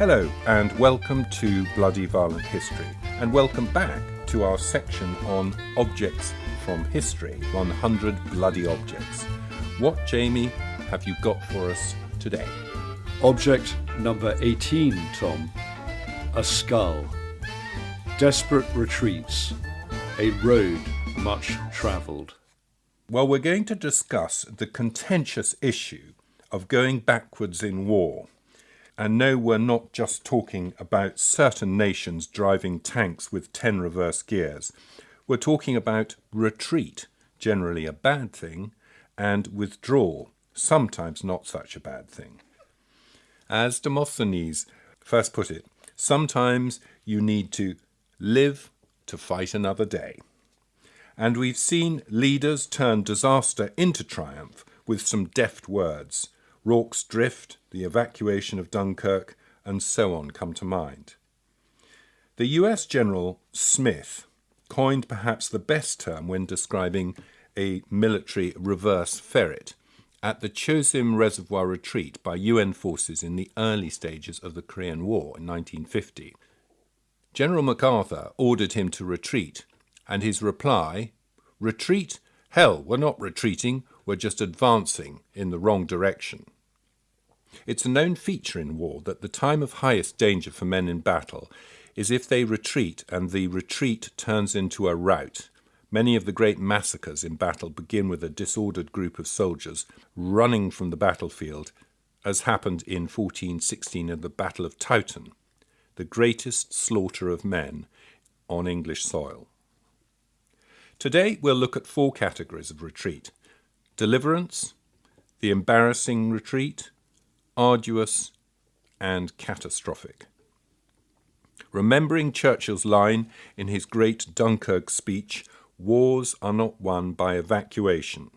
Hello and welcome to Bloody Violent History, and welcome back to our section on objects from history, 100 bloody objects. What, Jamie, have you got for us today? Object number 18, Tom. A skull. Desperate retreats. A road much travelled. Well, we're going to discuss the contentious issue of going backwards in war. And no, we're not just talking about certain nations driving tanks with 10 reverse gears. We're talking about retreat, generally a bad thing, and withdrawal, sometimes not such a bad thing. As Demosthenes first put it, sometimes you need to live to fight another day. And we've seen leaders turn disaster into triumph with some deft words. Rourke's drift, the evacuation of Dunkirk, and so on come to mind. The US General Smith coined perhaps the best term when describing a military reverse ferret at the Chosin Reservoir retreat by UN forces in the early stages of the Korean War in 1950. General McArthur ordered him to retreat, and his reply, "Retreat? Hell, we're not retreating, we're just advancing in the wrong direction." It's a known feature in war that the time of highest danger for men in battle is if they retreat and the retreat turns into a rout. Many of the great massacres in battle begin with a disordered group of soldiers running from the battlefield, as happened in 1416 at the Battle of Towton, the greatest slaughter of men on English soil. Today we'll look at 4 categories of retreat: Deliverance, the embarrassing retreat, Arduous, and Catastrophic. Remembering Churchill's line in his great Dunkirk speech, "Wars are not won by evacuation."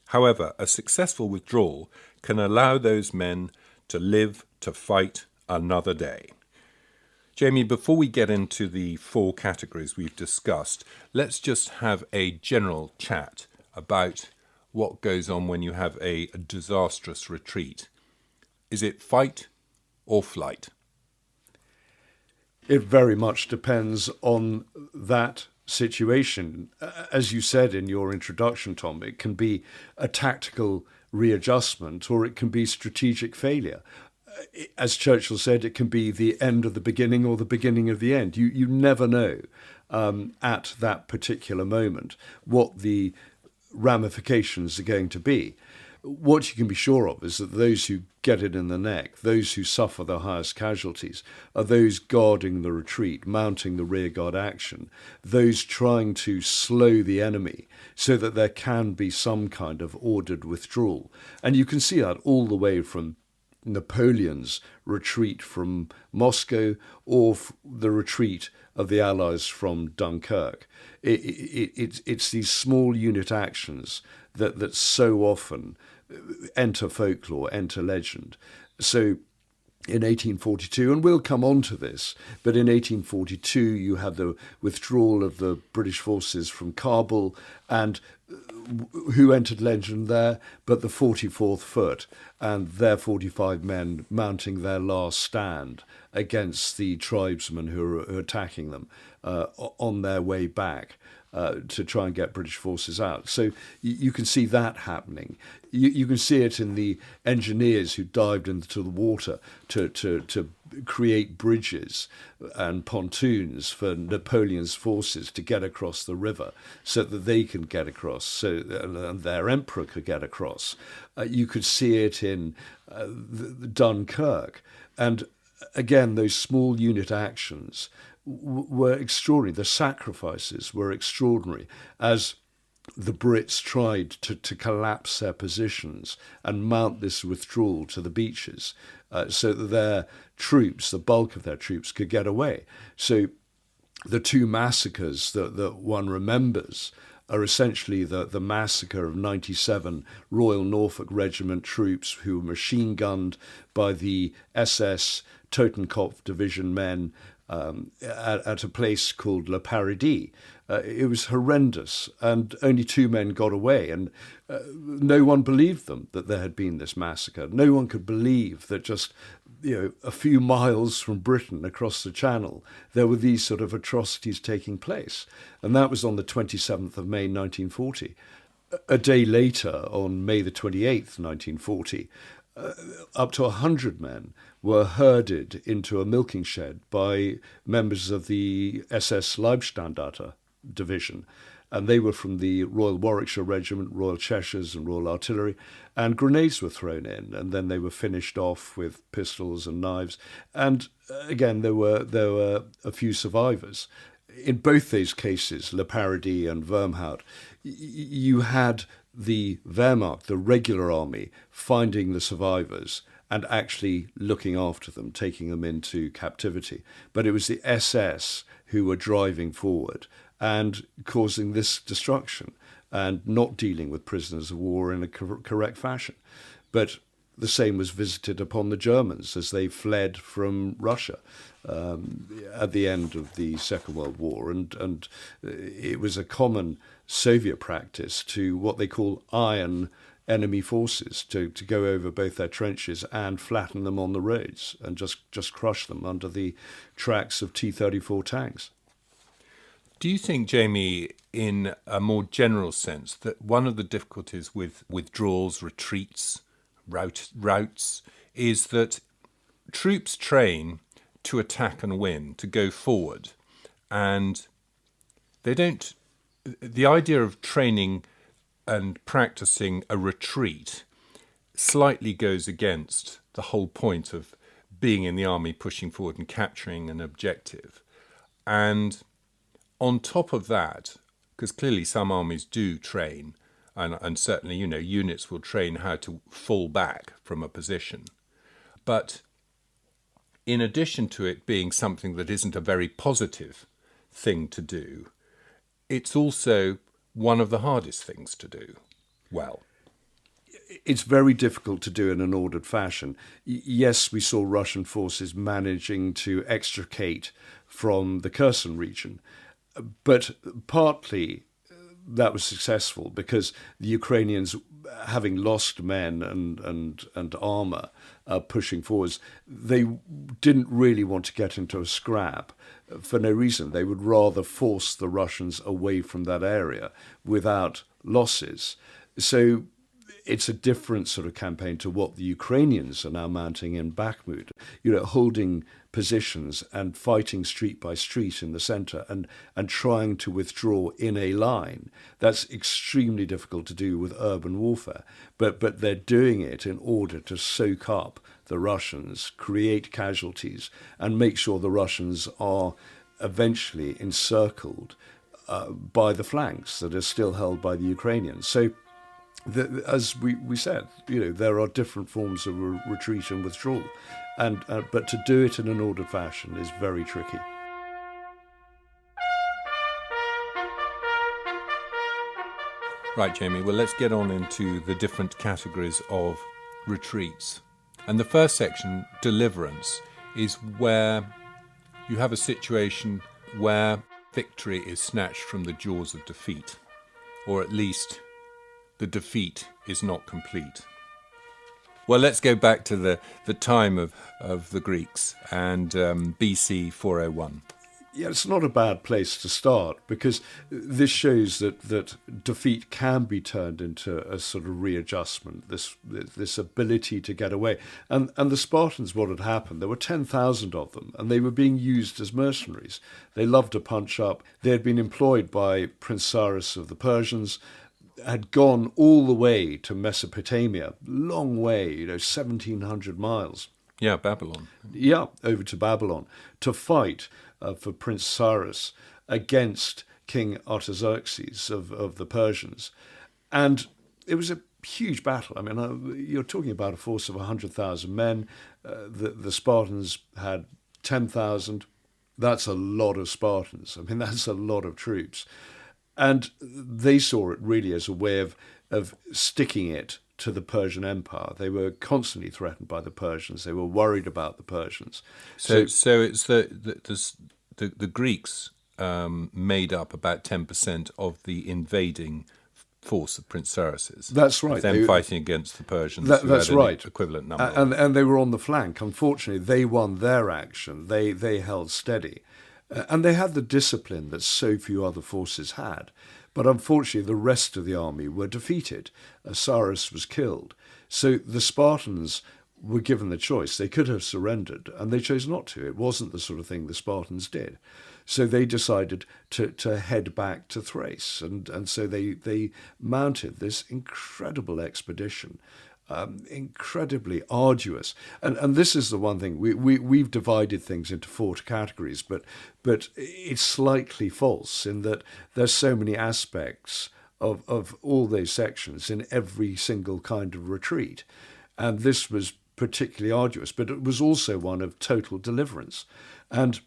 However, a successful withdrawal can allow those men to live to fight another day. Jamie, before we get into the 4 categories we've discussed, let's just have a general chat about what goes on when you have a disastrous retreat. Is it fight or flight? It very much depends on that situation. As you said in your introduction, Tom, it can be a tactical readjustment or it can be strategic failure. As Churchill said, it can be the end of the beginning or the beginning of the end. You never know at that particular moment what the ramifications are going to be. What you can be sure of is that those who get it in the neck, those who suffer the highest casualties, are those guarding the retreat, mounting the rearguard action, those trying to slow the enemy so that there can be some kind of ordered withdrawal. And you can see that all the way from Napoleon's retreat from Moscow or the retreat of the Allies from Dunkirk. It's these small unit actions that so often enter folklore, enter legend. So in 1842, and we'll come on to this, but in 1842 you had the withdrawal of the British forces from Kabul, and who entered legend there but the 44th Foot and their 45 men mounting their last stand against the tribesmen who were attacking them on their way back to try and get British forces out. So you can see that happening. You can see it in the engineers who dived into the water to create bridges and pontoons for Napoleon's forces to get across the river so that they can get across, and their emperor could get across. You could see it in Dunkirk. And again, those small unit actions were extraordinary. The sacrifices were extraordinary as the Brits tried to collapse their positions and mount this withdrawal to the beaches so that their troops, the bulk of their troops, could get away. So the 2 massacres that one remembers are essentially the massacre of 97 Royal Norfolk Regiment troops who were machine gunned by the SS Totenkopf Division men at a place called Le Paradis. It was horrendous, and only 2 men got away, and no one believed them that there had been this massacre. No one could believe that just a few miles from Britain across the Channel, there were these sort of atrocities taking place. And that was on the 27th of May, 1940. A day later, on May the 28th, 1940, up to 100 men were herded into a milking shed by members of the SS Leibstandarte division. And they were from the Royal Warwickshire Regiment, Royal Cheshires and Royal Artillery, and grenades were thrown in, and then they were finished off with pistols and knives. And again, there were a few survivors. In both those cases, Le Paradis and Wormhout, you had the Wehrmacht, the regular army, finding the survivors and actually looking after them, taking them into captivity. But it was the SS who were driving forward and causing this destruction and not dealing with prisoners of war in a correct fashion. But the same was visited upon the Germans as they fled from Russia at the end of the Second World War. And it was a common Soviet practice to what they call iron enemy forces, to go over both their trenches and flatten them on the roads and just crush them under the tracks of T-34 tanks. Do you think, Jamie, in a more general sense, that one of the difficulties with withdrawals, retreats, routs, is that troops train to attack and win, to go forward, and they don't... The idea of training and practicing a retreat slightly goes against the whole point of being in the army, pushing forward and capturing an objective. And on top of that, because clearly some armies do train, and certainly, units will train how to fall back from a position. But in addition to it being something that isn't a very positive thing to do, it's also one of the hardest things to do well. It's very difficult to do in an ordered fashion. Yes, we saw Russian forces managing to extricate from the Kherson region, but partly that was successful because the Ukrainians, having lost men and armour pushing forwards, they didn't really want to get into a scrap for no reason. They would rather force the Russians away from that area without losses. So it's a different sort of campaign to what the Ukrainians are now mounting in Bakhmut, holding positions and fighting street by street in the centre and trying to withdraw in a line. That's extremely difficult to do with urban warfare, but they're doing it in order to soak up the Russians, create casualties, and make sure the Russians are eventually encircled by the flanks that are still held by the Ukrainians. So as we said, there are different forms of retreat and withdrawal, but to do it in an ordered fashion is very tricky. Right, Jamie, well, let's get on into the different categories of retreats. And the first section, Deliverance, is where you have a situation where victory is snatched from the jaws of defeat, or at least the defeat is not complete. Well, let's go back to the time of the Greeks and BC 401. Yeah, it's not a bad place to start because this shows that defeat can be turned into a sort of readjustment, this ability to get away. And the Spartans, what had happened, there were 10,000 of them, and they were being used as mercenaries. They loved to punch up. They had been employed by Prince Cyrus of the Persians, had gone all the way to Mesopotamia, long way, 1,700 miles. Yeah, Babylon. Yeah, over to Babylon, to fight for Prince Cyrus against King Artaxerxes of the Persians. And it was a huge battle. I mean, you're talking about a force of 100,000 men. The Spartans had 10,000. That's a lot of Spartans. I mean, that's a lot of troops. And they saw it really as a way of sticking it to the Persian Empire. They were constantly threatened by the Persians. They were worried about the Persians. So it's the Greeks made up about 10% of the invading force of Prince Cyrus's. That's right. Of them fighting against the Persians, who that's had an right. equivalent number. And they were on the flank. Unfortunately, they won their action. They held steady. And they had the discipline that so few other forces had. But unfortunately, the rest of the army were defeated. Cyrus was killed. So the Spartans were given the choice. They could have surrendered, and they chose not to. It wasn't the sort of thing the Spartans did. So they decided to head back to Thrace. And so they mounted this incredible expedition, incredibly arduous. And this is the one thing. We've divided things into four categories, but it's slightly false in that there's so many aspects of all those sections in every single kind of retreat. And this was particularly arduous, but it was also one of total deliverance. And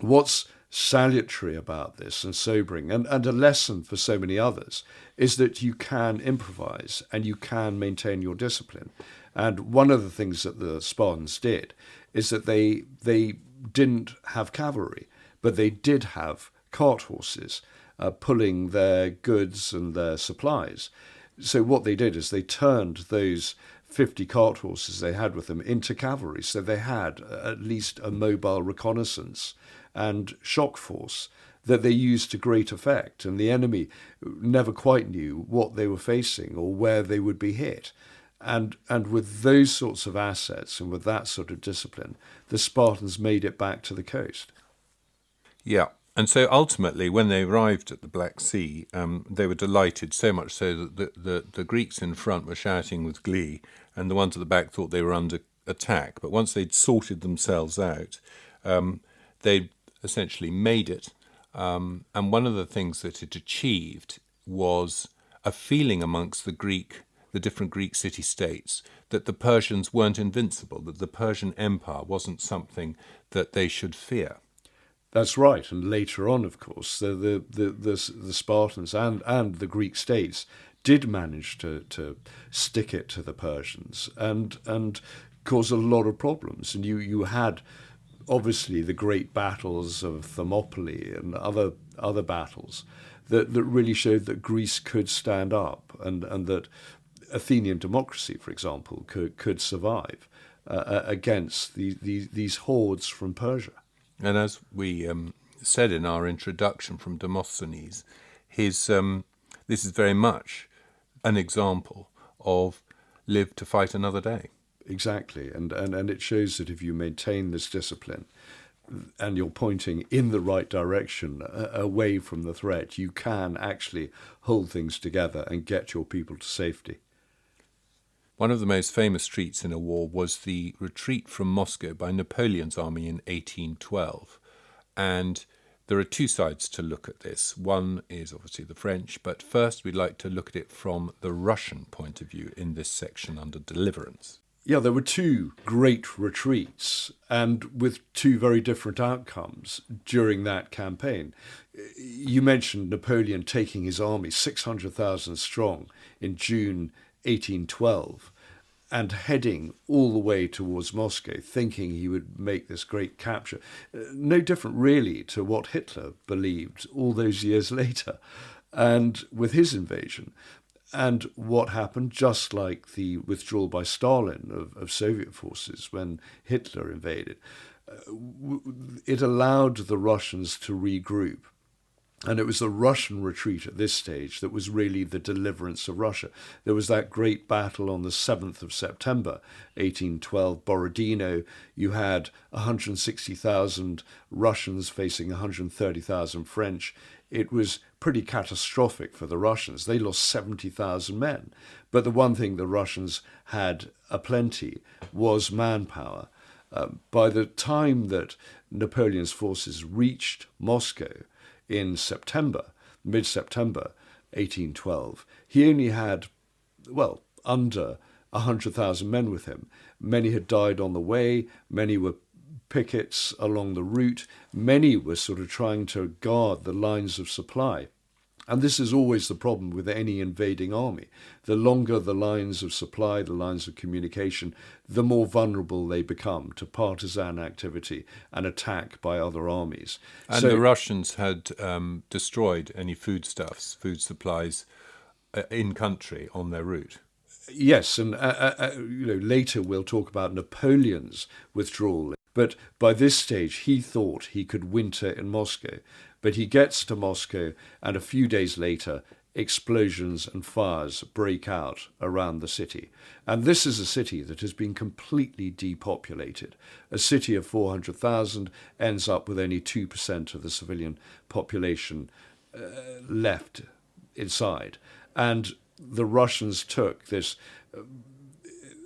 what's salutary about this and sobering, and a lesson for so many others, is that you can improvise and you can maintain your discipline. And one of the things that the Spartans did is that they didn't have cavalry, but they did have cart horses pulling their goods and their supplies. So what they did is they turned those 50 cart horses they had with them into cavalry. So they had at least a mobile reconnaissance and shock force that they used to great effect. And the enemy never quite knew what they were facing or where they would be hit. And with those sorts of assets and with that sort of discipline, the Spartans made it back to the coast. Yeah. And so ultimately, when they arrived at the Black Sea, they were delighted, so much so that the Greeks in front were shouting with glee, and the ones at the back thought they were under attack. But once they'd sorted themselves out, they essentially made it. And one of the things that it achieved was a feeling amongst the different Greek city-states, that the Persians weren't invincible, that the Persian Empire wasn't something that they should fear. That's right, and later on, of course, the Spartans and the Greek states did manage to stick it to the Persians and cause a lot of problems. And you had obviously the great battles of Thermopylae and other battles that really showed that Greece could stand up and that Athenian democracy, for example, could survive against these hordes from Persia. And as we said in our introduction from Demosthenes, this is very much an example of live to fight another day. Exactly, and it shows that if you maintain this discipline and you're pointing in the right direction away from the threat, you can actually hold things together and get your people to safety. One of the most famous retreats in a war was the retreat from Moscow by Napoleon's army in 1812. And there are two sides to look at this. One is obviously the French, but first we'd like to look at it from the Russian point of view in this section under Deliverance. Yeah, there were two great retreats and with two very different outcomes during that campaign. You mentioned Napoleon taking his army 600,000 strong in June 1812 and heading all the way towards Moscow, thinking he would make this great capture. No different really to what Hitler believed all those years later and with his invasion. And what happened, just like the withdrawal by Stalin of Soviet forces when Hitler invaded, it allowed the Russians to regroup. And it was the Russian retreat at this stage that was really the deliverance of Russia. There was that great battle on the 7th of September, 1812, Borodino. You had 160,000 Russians facing 130,000 French. It was pretty catastrophic for the Russians. They lost 70,000 men. But the one thing the Russians had aplenty was manpower. By the time that Napoleon's forces reached Moscow, in September, mid-September 1812, he only had, under 100,000 men with him. Many had died on the way, many were pickets along the route, many were sort of trying to guard the lines of supply. And this is always the problem with any invading army. The longer the lines of supply, the lines of communication, the more vulnerable they become to partisan activity and attack by other armies. And the Russians had destroyed any food supplies in country on their route. Yes, and later we'll talk about Napoleon's withdrawal. But by this stage, he thought he could winter in Moscow. But he gets to Moscow, and a few days later, explosions and fires break out around the city. And this is a city that has been completely depopulated. A city of 400,000 ends up with only 2% of the civilian population left inside. And the Russians took this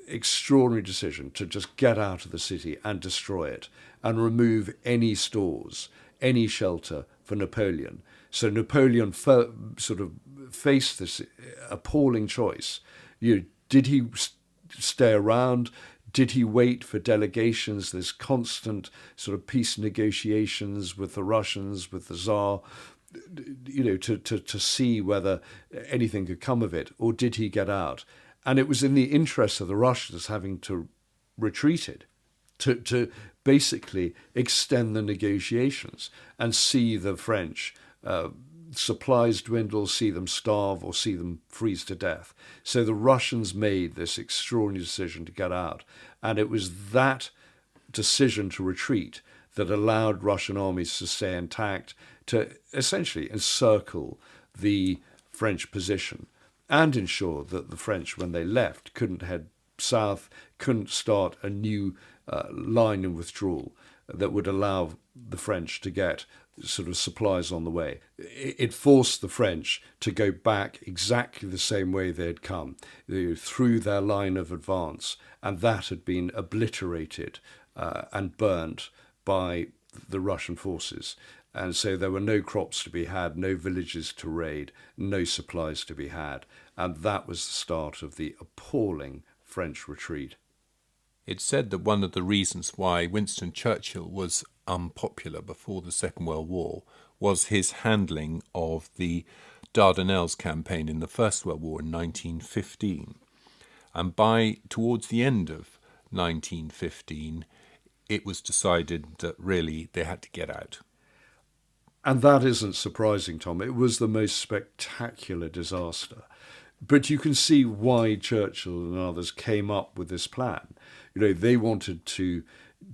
extraordinary decision to just get out of the city and destroy it and remove any stores, any shelter for Napoleon. So Napoleon sort of faced this appalling choice. Did he stay around? Did he wait for delegations, this constant sort of peace negotiations with the Russians, with the Tsar, to see whether anything could come of it, or did he get out? And it was in the interest of the Russians having to retreated, to basically extend the negotiations and see the French supplies dwindle, see them starve, or see them freeze to death. So the Russians made this extraordinary decision to get out. And it was that decision to retreat that allowed Russian armies to stay intact, to essentially encircle the French position and ensure that the French, when they left, couldn't head south, couldn't start a new line of withdrawal that would allow the French to get sort of supplies on the way. It forced the French to go back exactly the same way they had come, through their line of advance, and that had been obliterated and burnt by the Russian forces. And so there were no crops to be had, no villages to raid, no supplies to be had. And that was the start of the appalling French retreat. It's said that one of the reasons why Winston Churchill was unpopular before the Second World War was his handling of the Dardanelles campaign in the First World War in 1915. And towards the end of 1915, it was decided that really they had to get out. And that isn't surprising, Tom. It was the most spectacular disaster. But you can see why Churchill and others came up with this plan. They wanted to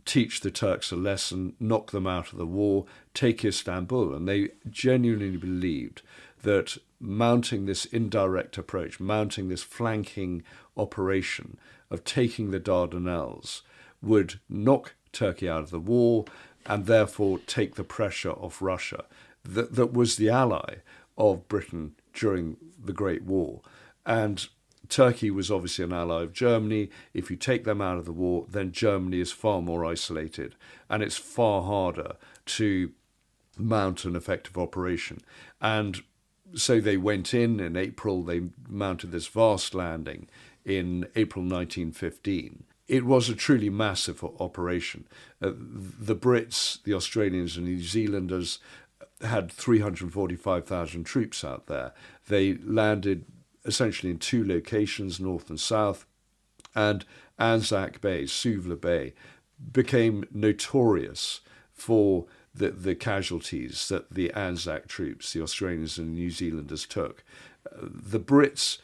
teach the Turks a lesson, knock them out of the war, take Istanbul. And they genuinely believed that mounting this indirect approach, mounting this flanking operation of taking the Dardanelles would knock Turkey out of the war and therefore take the pressure off Russia, that was the ally of Britain during the Great War. And Turkey was obviously an ally of Germany. If you take them out of the war, then Germany is far more isolated, and it's far harder to mount an effective operation. And so they went in April, they mounted this vast landing in April 1915. It was a truly massive operation. The Brits, the Australians and New Zealanders had 345,000 troops out there. They landed essentially in two locations, north and south, and Anzac Bay, Suvla Bay, became notorious for the casualties that the Anzac troops, the Australians and New Zealanders, took. The Brits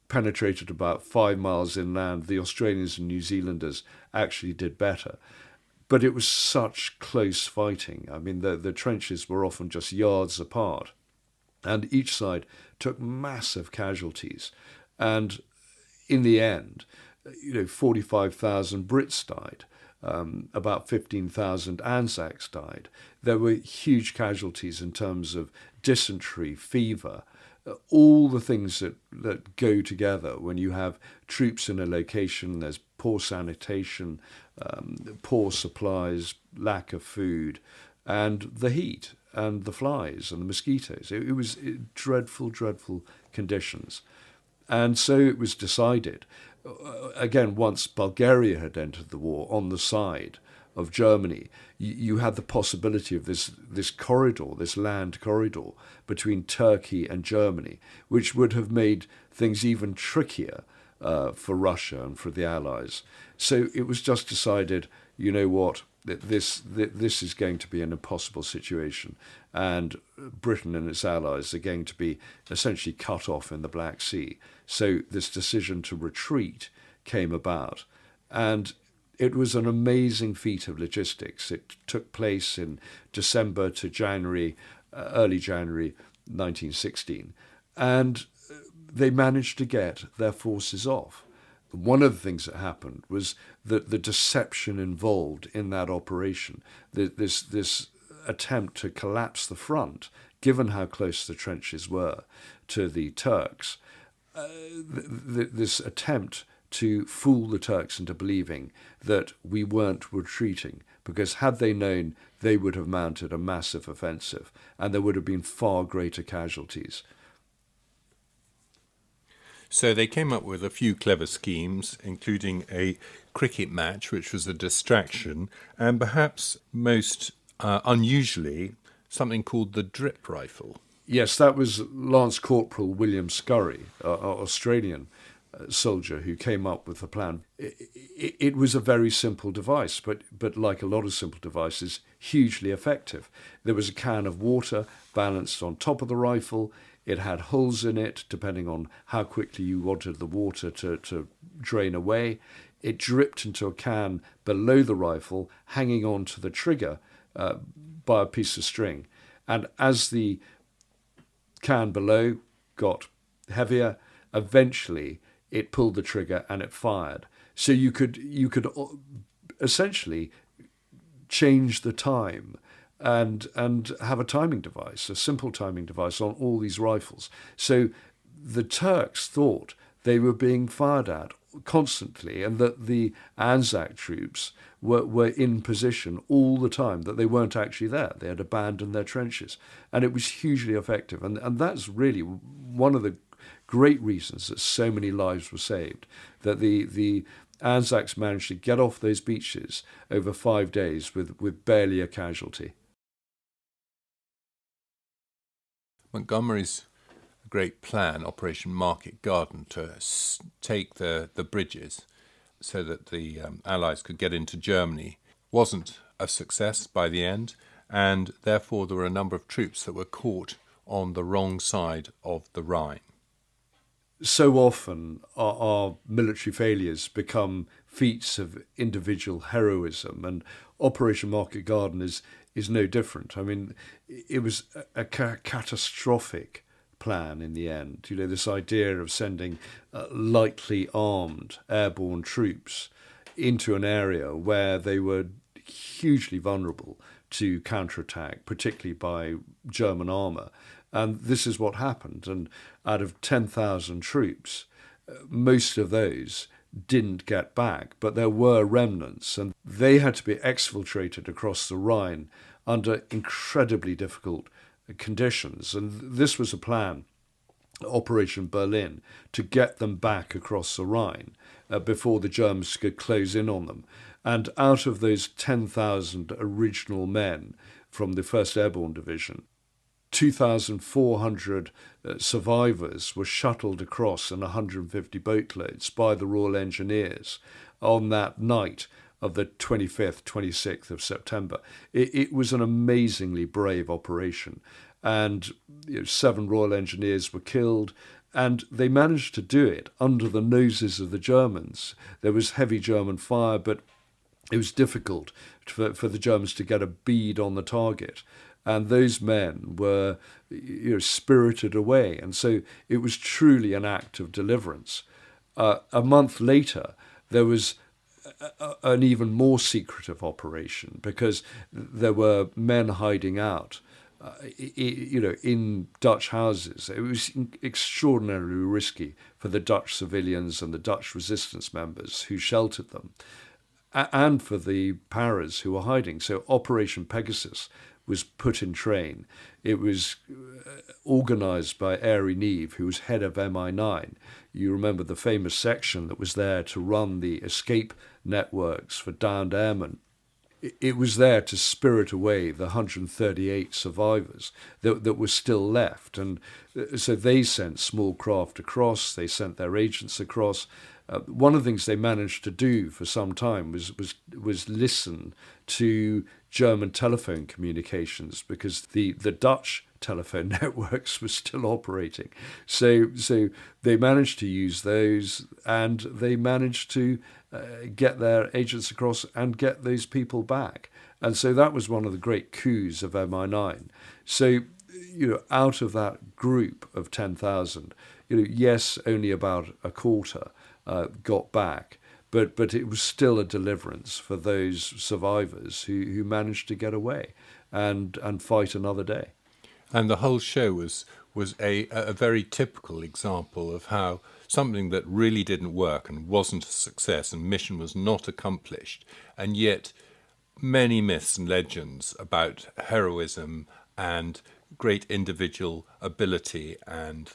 penetrated about 5 miles inland. The Australians and New Zealanders actually did better. But it was such close fighting. I mean, the trenches were often just yards apart. And each side took massive casualties. And in the end, 45,000 Brits died. About 15,000 Anzacs died. There were huge casualties in terms of dysentery, fever, all the things that go together when you have troops in a location. There's poor sanitation, poor supplies, lack of food, and the heat and the flies and the mosquitoes. It was dreadful, dreadful conditions. And so it was decided, again, once Bulgaria had entered the war on the side of Germany, you had the possibility of this corridor, this land corridor between Turkey and Germany, which would have made things even trickier for Russia and for the Allies. So it was just decided, you know what, this is going to be an impossible situation, and Britain and its allies are going to be essentially cut off in the Black Sea. So this decision to retreat came about, and it was an amazing feat of logistics. It took place in December to January, early January 1916, and they managed to get their forces off. One of the things that happened was that the deception involved in that operation, this attempt to collapse the front, given how close the trenches were to the Turks, this attempt to fool the Turks into believing that we weren't retreating, because had they known, they would have mounted a massive offensive, and there would have been far greater casualties. So they came up with a few clever schemes, including a cricket match, which was a distraction, and perhaps most unusually, something called the drip rifle. Yes, that was Lance Corporal William Scurry, an Australian soldier who came up with the plan. It was a very simple device, but like a lot of simple devices, hugely effective. There was a can of water balanced on top of the rifle. It had holes in it, depending on how quickly you wanted the water to drain away. It dripped into a can below the rifle, hanging on to the trigger by a piece of string. And as the can below got heavier, eventually it pulled the trigger and it fired. So you could essentially change the time and have a timing device, a simple timing device on all these rifles. So the Turks thought they were being fired at constantly, and that the Anzac troops were in position all the time, that they weren't actually there. They had abandoned their trenches. And it was hugely effective. And that's really one of the great reasons that so many lives were saved, that the Anzacs managed to get off those beaches over 5 days with barely a casualty. Montgomery's great plan, Operation Market Garden, to take the bridges so that the Allies could get into Germany, wasn't a success by the end, and therefore there were a number of troops that were caught on the wrong side of the Rhine. So often our military failures become feats of individual heroism, and Operation Market Garden is no different. I mean, it was a catastrophic plan in the end. You know, this idea of sending lightly armed airborne troops into an area where they were hugely vulnerable to counterattack, particularly by German armour. And this is what happened. And out of 10,000 troops, most of those didn't get back, but there were remnants, and they had to be exfiltrated across the Rhine under incredibly difficult conditions. And this was a plan, Operation Berlin, to get them back across the Rhine before the Germans could close in on them. And out of those 10,000 original men from the 1st Airborne Division, 2,400 survivors were shuttled across in 150 boatloads by the Royal Engineers on that night of the 25th, 26th of September. It was an amazingly brave operation, and 7 Royal Engineers were killed, and they managed to do it under the noses of the Germans. There was heavy German fire, but it was difficult for the Germans to get a bead on the target. And those men were spirited away. And so it was truly an act of deliverance. A month later, there was an even more secretive operation, because there were men hiding out in Dutch houses. It was extraordinarily risky for the Dutch civilians and the Dutch resistance members who sheltered them, and for the paras who were hiding. So Operation Pegasus was put in train. It was organised by Airey Neave, who was head of MI9. You remember the famous section that was there to run the escape networks for downed airmen. It was there to spirit away the 138 survivors that were still left. And So they sent small craft across, they sent their agents across. One of the things they managed to do for some time was listen to German telephone communications, because the Dutch telephone networks were still operating. So they managed to use those, and they managed to get their agents across and get those people back. And so that was one of the great coups of MI9. So, out of that group of 10,000, yes, only about a quarter got back, but it was still a deliverance for those survivors who managed to get away and fight another day. And the whole show was a very typical example of how something that really didn't work and wasn't a success and mission was not accomplished, and yet many myths and legends about heroism and great individual ability and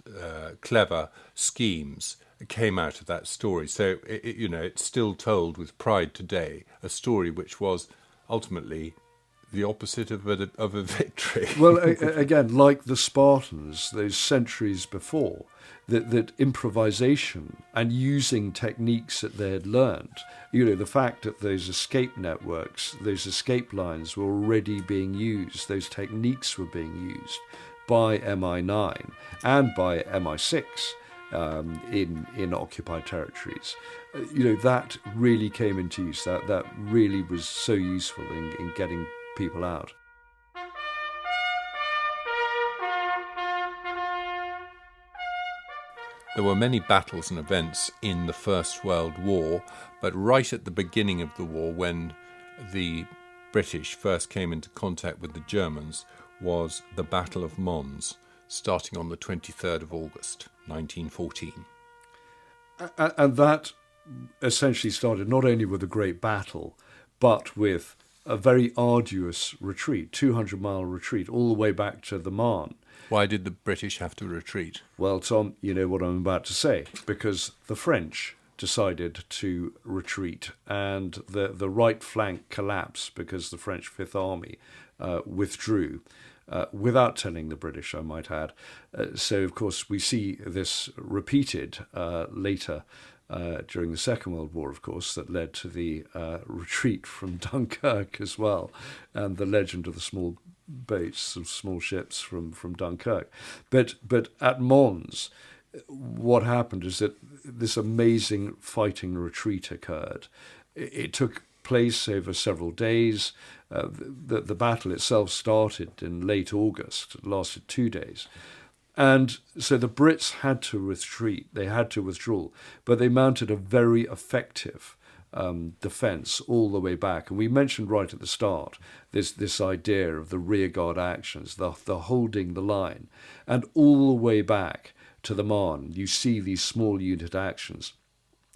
clever schemes came out of that story. So, it's still told with pride today, a story which was ultimately the opposite of a victory. Well, again, like the Spartans, those centuries before, that improvisation and using techniques that they had learned, the fact that those escape networks, those escape lines were already being used, those techniques were being used by MI9 and by MI6 in occupied territories. That really came into use. That really was so useful in getting people out. There were many battles and events in the First World War, but right at the beginning of the war, when the British first came into contact with the Germans, was the Battle of Mons, starting on the 23rd of August, 1914. And that essentially started not only with a great battle, but with a very arduous retreat, 200-mile retreat, all the way back to the Marne. Why did the British have to retreat? Well, Tom, you know what I'm about to say, because the French decided to retreat, and the right flank collapsed because the French Fifth Army withdrew, without telling the British, I might add. So, of course, we see this repeated later during the Second World War, of course, that led to the retreat from Dunkirk as well, and the legend of the small boats, of small ships from Dunkirk. But at Mons, what happened is that this amazing fighting retreat occurred. It took place over several days. The battle itself started in late August. It lasted 2 days. And so the Brits had to retreat, they had to withdraw, but they mounted a very effective defence all the way back. And we mentioned right at the start this idea of the rearguard actions, the holding the line. And all the way back to the Marne, you see these small unit actions.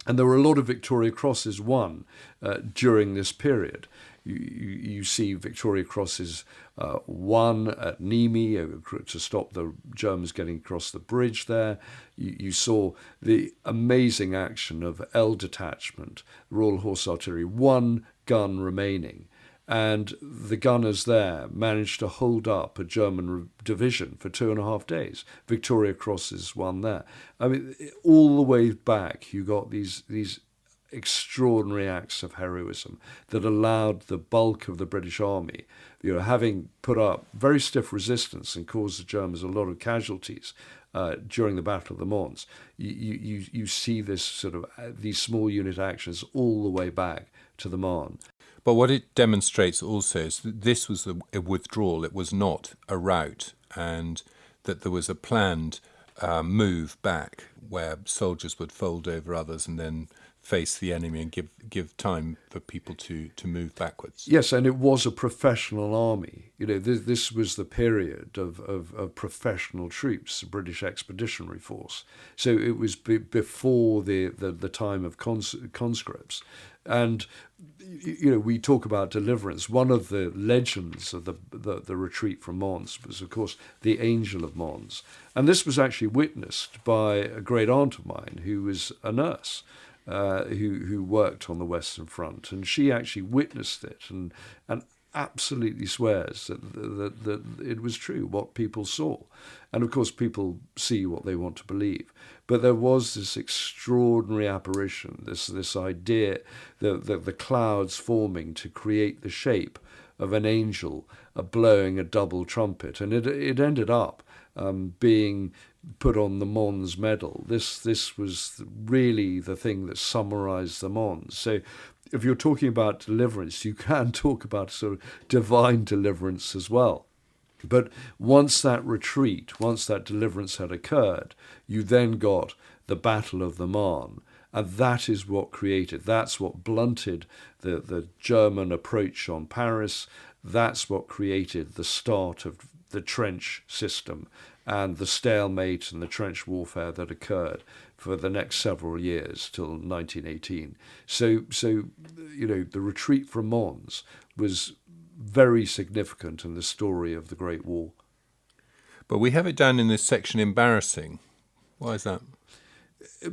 And there were a lot of Victoria Crosses won during this period. You see Victoria Crosses won at Nîmes to stop the Germans getting across the bridge there. You saw the amazing action of L Detachment, Royal Horse Artillery, 1 gun remaining. And the gunners there managed to hold up a German division for 2.5 days. Victoria Crosses won there. I mean, all the way back, you got these extraordinary acts of heroism that allowed the bulk of the British Army, having put up very stiff resistance and caused the Germans a lot of casualties during the Battle of the Mons. You see this sort of these small unit actions all the way back to the Marne. But what it demonstrates also is that this was a withdrawal, it was not a rout, and that there was a planned move back where soldiers would fold over others and then face the enemy and give time for people to move backwards. Yes, and it was a professional army. This was the period of professional troops, the British Expeditionary Force. So it was before the time of conscripts. And we talk about Deliverance. One of the legends of the retreat from Mons was, of course, the Angel of Mons. And this was actually witnessed by a great aunt of mine who was a nurse, who worked on the Western Front, and she actually witnessed it. And absolutely swears that it was true, what people saw. And of course, people see what they want to believe. But there was this extraordinary apparition, this idea that the clouds forming to create the shape of an angel blowing a double trumpet. And it ended up being put on the Mons medal. This was really the thing that summarized the Mons. So if you're talking about deliverance, you can talk about sort of divine deliverance as well. But once that retreat, once that deliverance had occurred, you then got the Battle of the Marne. And that is what created, that's what blunted the German approach on Paris. That's what created the start of the trench system and the stalemate and the trench warfare that occurred for the next several years till 1918. So the retreat from Mons was very significant in the story of the Great War. But we have it down in this section, embarrassing. Why is that?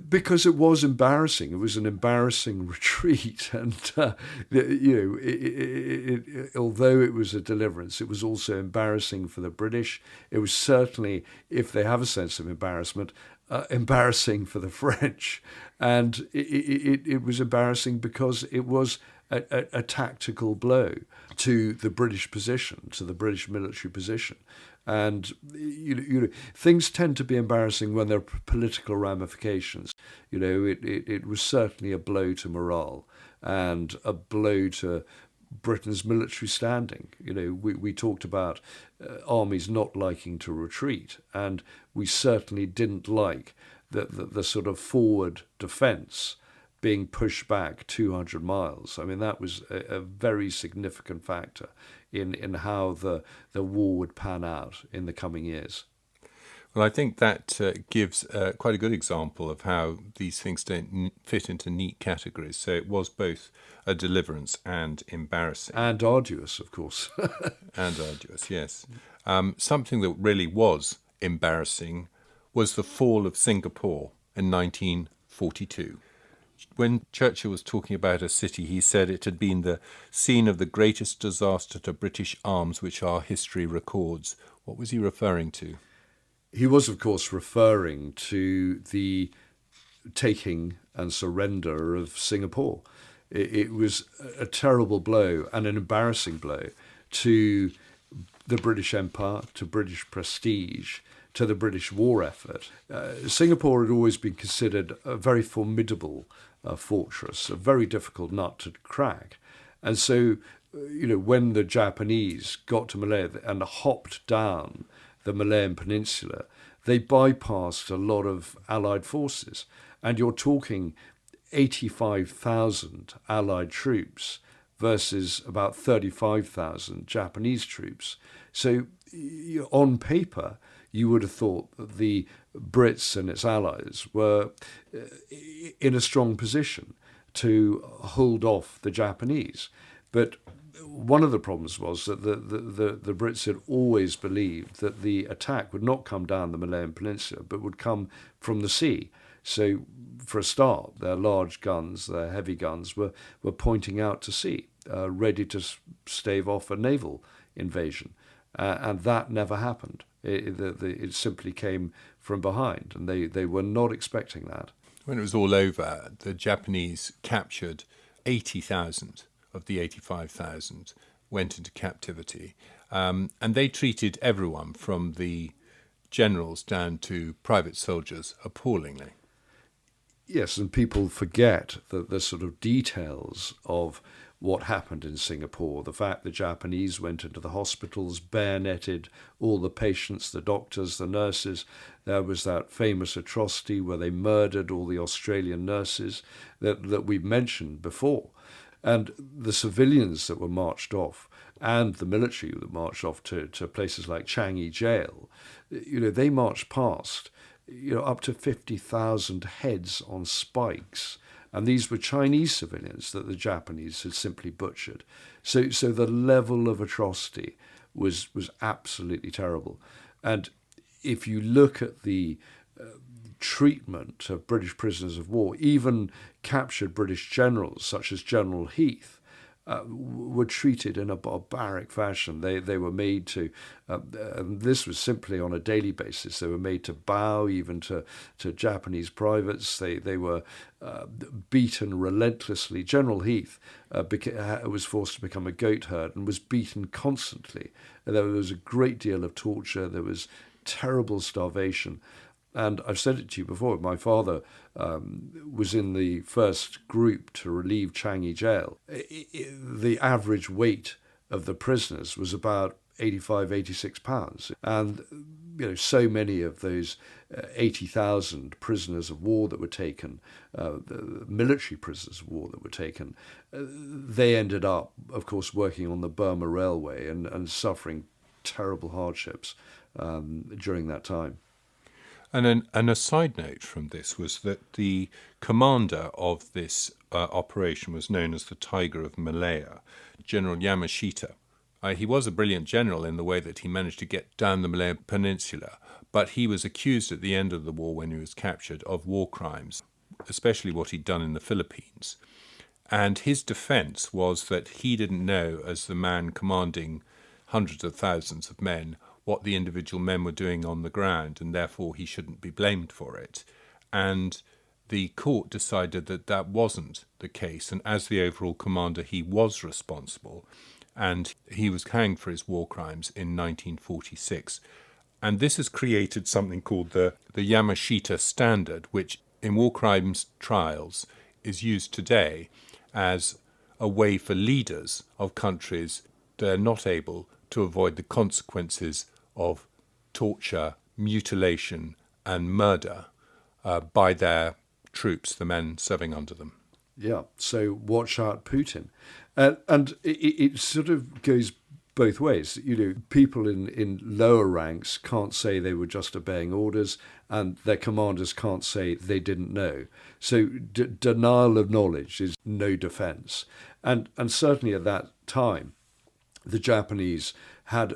Because it was embarrassing. It was an embarrassing retreat, and although it was a deliverance, it was also embarrassing for the British. It was certainly, if they have a sense of embarrassment, embarrassing for the French, and it was embarrassing because it was a tactical blow to the British position, to the British military position. And things tend to be embarrassing when there are political ramifications. It was certainly a blow to morale and a blow to Britain's military standing. We talked about armies not liking to retreat, and we certainly didn't like the sort of forward defence being pushed back 200 miles. I mean, that was a very significant factor in how the war would pan out in the coming years. Well, I think that gives quite a good example of how these things don't fit into neat categories. So it was both a deliverance and embarrassing. And arduous, of course. And arduous, yes. Something that really was embarrassing was the fall of Singapore in 1942. When Churchill was talking about a city, he said it had been the scene of the greatest disaster to British arms which our history records. What was he referring to? He was, of course, referring to the taking and surrender of Singapore. It was a terrible blow and an embarrassing blow to the British Empire, to British prestige, to the British war effort. Singapore had always been considered a very formidable fortress, a very difficult nut to crack. And so, when the Japanese got to Malaya and hopped down the Malayan Peninsula, they bypassed a lot of Allied forces. And you're talking 85,000 Allied troops versus about 35,000 Japanese troops. So on paper, you would have thought that the Brits and its allies were in a strong position to hold off the Japanese. But one of the problems was that the Brits had always believed that the attack would not come down the Malayan Peninsula, but would come from the sea. So for a start, their large guns, their heavy guns, were pointing out to sea, ready to stave off a naval invasion. And that never happened. It simply came from behind, and they were not expecting that. When it was all over, the Japanese captured 80,000 of the 85,000, went into captivity, and they treated everyone from the generals down to private soldiers appallingly. Yes, and people forget the sort of details of what happened in Singapore. The fact the Japanese went into the hospitals, bayoneted all the patients, the doctors, the nurses. There was that famous atrocity where they murdered all the Australian nurses that we've mentioned before. And the civilians that were marched off and the military that marched off to places like Changi Jail, they marched past up to 50,000 heads on spikes. And these were Chinese civilians that the Japanese had simply butchered. So the level of atrocity was absolutely terrible. And if you look at the treatment of British prisoners of war, even captured British generals such as General Heath, were treated in a barbaric fashion. They were made to, this was simply on a daily basis, they were made to bow even to Japanese privates. They were beaten relentlessly. General Heath was forced to become a goat herd and was beaten constantly. There was a great deal of torture. There was terrible starvation. And I've said it to you before, my father was in the first group to relieve Changi jail. The average weight of the prisoners was about 85, 86 pounds. And so many of those 80,000 prisoners of war that were taken, the military prisoners of war that were taken, they ended up, of course, working on the Burma Railway and suffering terrible hardships during that time. And a side note from this was that the commander of this operation was known as the Tiger of Malaya, General Yamashita. He was a brilliant general in the way that he managed to get down the Malaya Peninsula, but he was accused at the end of the war, when he was captured, of war crimes, especially what he'd done in the Philippines. And his defense was that he didn't know, as the man commanding hundreds of thousands of men, what the individual men were doing on the ground, and therefore he shouldn't be blamed for it. And the court decided that that wasn't the case, and as the overall commander, he was responsible, and he was hanged for his war crimes in 1946. And this has created something called the Yamashita Standard, which in war crimes trials is used today as a way for leaders of countries that are not able to avoid the consequences of torture, mutilation, and murder by their troops, the men serving under them. Yeah, so watch out, Putin. And it sort of goes both ways. People in lower ranks can't say they were just obeying orders, and their commanders can't say they didn't know. So denial of knowledge is no defense. And certainly at that time, the Japanese had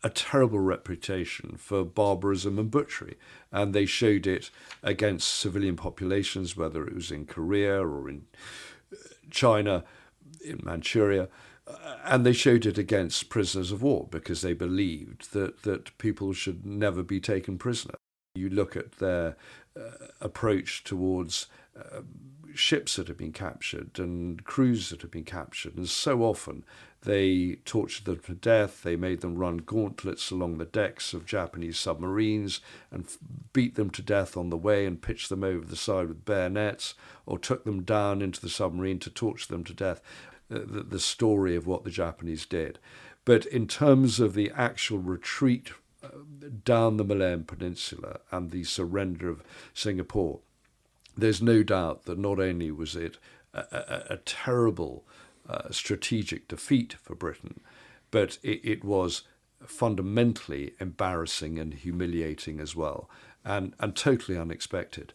a terrible reputation for barbarism and butchery, and they showed it against civilian populations, whether it was in Korea or in China, in Manchuria, and they showed it against prisoners of war because they believed that people should never be taken prisoner. You look at their approach towards ships that have been captured and crews that have been captured, and so often they tortured them to death. They made them run gauntlets along the decks of Japanese submarines and beat them to death on the way and pitched them over the side with bayonets, or took them down into the submarine to torture them to death. The story of what the Japanese did. But in terms of the actual retreat down the Malayan Peninsula and the surrender of Singapore, there's no doubt that not only was it a terrible strategic defeat for Britain, but it was fundamentally embarrassing and humiliating as well, and totally unexpected.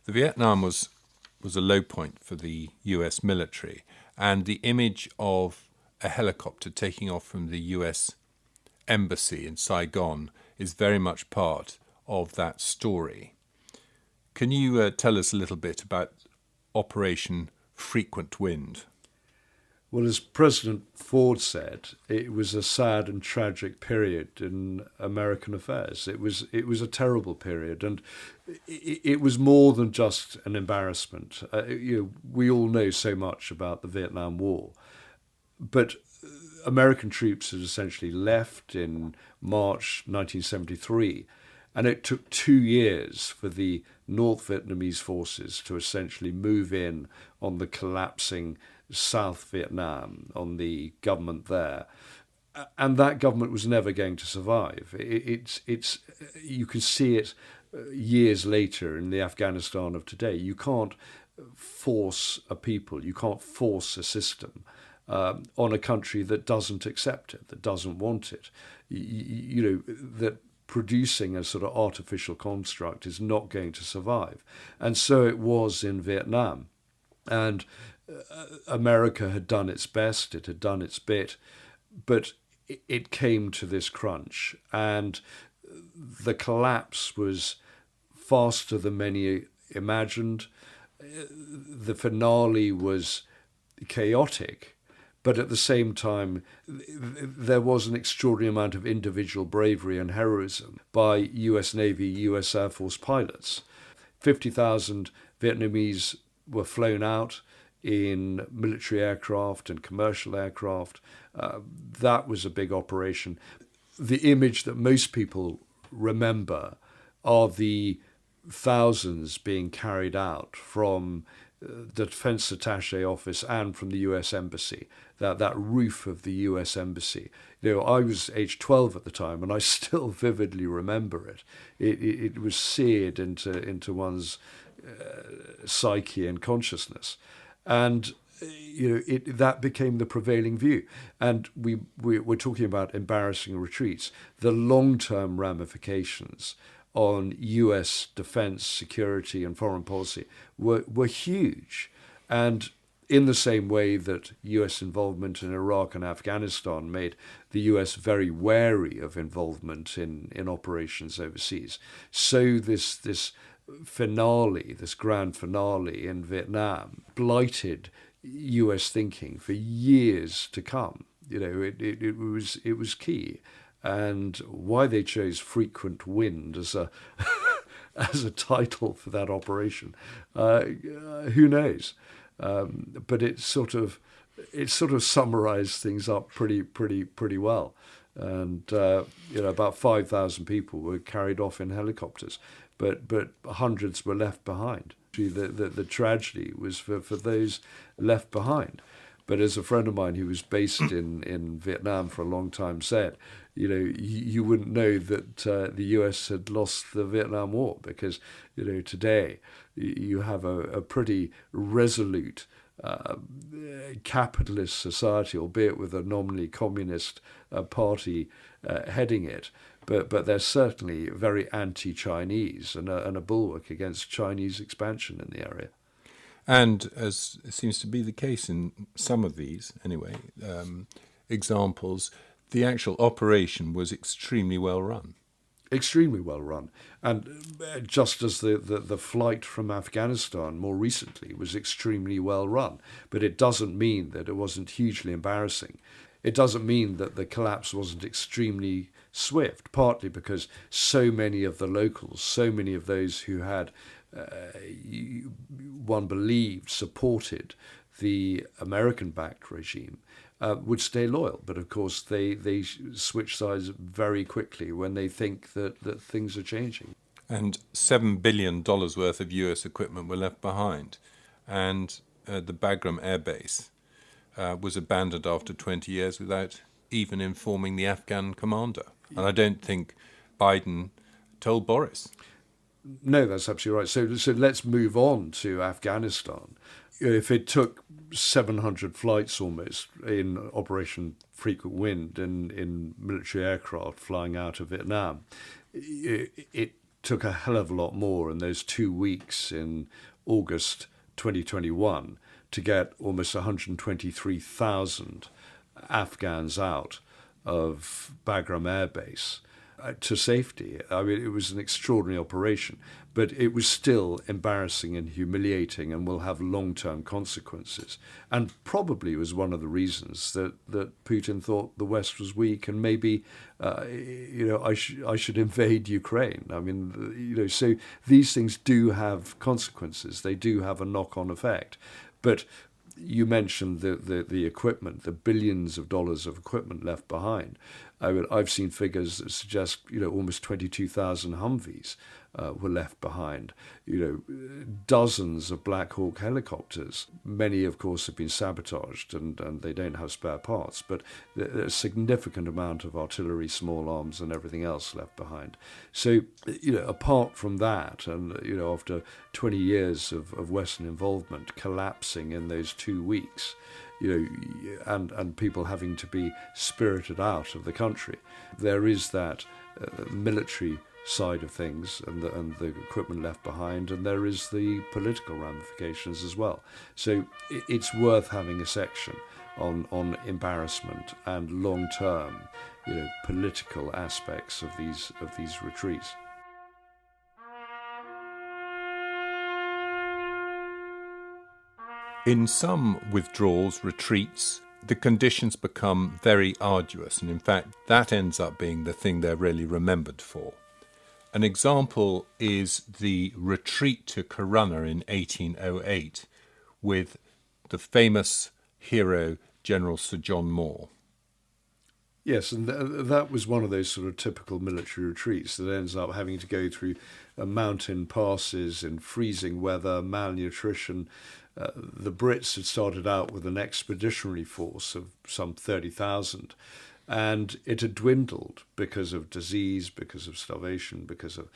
The Vietnam was a low point for the US military, and the image of a helicopter taking off from the US embassy in Saigon is very much part of that story. Can you tell us a little bit about Operation Frequent Wind? Well, as President Ford said, it was a sad and tragic period in American affairs. It was a terrible period, and it was more than just an embarrassment. We all know so much about the Vietnam War, but American troops had essentially left in March 1973, and it took 2 years for the North Vietnamese forces to essentially move in on the collapsing South Vietnam, on the government there. And that government was never going to survive. It's you can see it years later in the Afghanistan of today. You can't force a people, you can't force a system on a country that doesn't accept it, that doesn't want it. That producing a sort of artificial construct is not going to survive. And so it was in Vietnam. And America had done its best, it had done its bit, but it came to this crunch. And the collapse was faster than many imagined. The finale was chaotic, but at the same time, there was an extraordinary amount of individual bravery and heroism by US Navy, US Air Force pilots. 50,000 Vietnamese were flown out in military aircraft and commercial aircraft. That was a big operation. The image that most people remember are the thousands being carried out from the Defense Attaché office and from the US Embassy, that roof of the US Embassy. I was age 12 at the time, and I still vividly remember it. It was seared into one's psyche and consciousness. And that became the prevailing view. And we're talking about embarrassing retreats. The long-term ramifications on US defense, security, and foreign policy were huge. And in the same way that US involvement in Iraq and Afghanistan made the US very wary of involvement in operations overseas, so this finale, this grand finale in Vietnam, blighted US thinking for years to come. It was key. And why they chose frequent wind as a as a title for that operation, who knows? But it sort of summarised things up pretty well. And about 5,000 people were carried off in helicopters, but hundreds were left behind. The tragedy was for those left behind. But as a friend of mine who was based in Vietnam for a long time said, you wouldn't know that the US had lost the Vietnam War, because, today you have a pretty resolute capitalist society, albeit with a nominally communist party heading it. But they're certainly very anti-Chinese and a bulwark against Chinese expansion in the area. And as seems to be the case in some of these, anyway, examples, the actual operation was extremely well run. Extremely well run. And just as the flight from Afghanistan more recently was extremely well run. But it doesn't mean that it wasn't hugely embarrassing. It doesn't mean that the collapse wasn't extremely swift, partly because so many of the locals, so many of those who had one believed supported the American-backed regime would stay loyal. But of course they switch sides very quickly when they think that things are changing. And $7 billion worth of US equipment were left behind. And the Bagram Air Base was abandoned after 20 years without even informing the Afghan commander. And I don't think Biden told Boris. No, that's absolutely right. So let's move on to Afghanistan. If it took 700 flights almost in Operation Frequent Wind in military aircraft flying out of Vietnam, it took a hell of a lot more in those 2 weeks in August 2021 to get almost 123,000 Afghans out of Bagram Air Base to safety. I mean, it was an extraordinary operation, but it was still embarrassing and humiliating and will have long-term consequences. And probably was one of the reasons that Putin thought the West was weak and maybe, I should invade Ukraine. I mean, so these things do have consequences. They do have a knock-on effect. But you mentioned the equipment, the billions of dollars of equipment left behind. I've seen figures that suggest almost 22,000 Humvees were left behind. Dozens of Black Hawk helicopters. Many, of course, have been sabotaged and they don't have spare parts. But there's a significant amount of artillery, small arms, and everything else left behind. So, apart from that, and after 20 years of Western involvement collapsing in those 2 weeks, and people having to be spirited out of the country, there is that military side of things and the equipment left behind, and there is the political ramifications as well. So it's worth having a section on embarrassment and long-term, political aspects of these retreats. In some withdrawals, retreats, the conditions become very arduous, and in fact that ends up being the thing they're really remembered for. An example is the retreat to Corunna in 1808 with the famous hero General Sir John Moore. Yes, and that was one of those sort of typical military retreats that ends up having to go through mountain passes in freezing weather, malnutrition. The Brits had started out with an expeditionary force of some 30,000, and it had dwindled because of disease, because of starvation, because of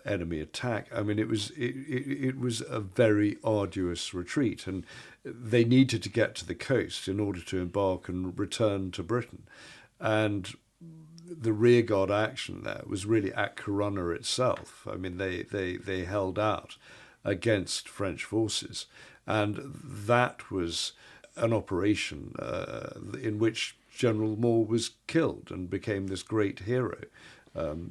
enemy attack. I mean, it was a very arduous retreat, and they needed to get to the coast in order to embark and return to Britain. And the rearguard action there was really at Corunna itself. I mean, they held out against French forces, and that was an operation in which General Moore was killed and became this great hero.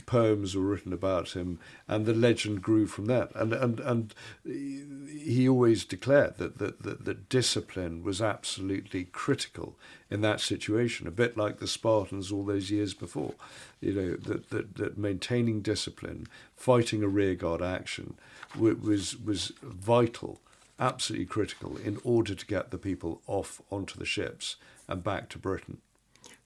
Poems were written about him, and the legend grew from that. And he always declared that discipline was absolutely critical in that situation, a bit like the Spartans all those years before. You know, that maintaining discipline, fighting a rearguard action, was vital, absolutely critical, in order to get the people off onto the ships and back to Britain.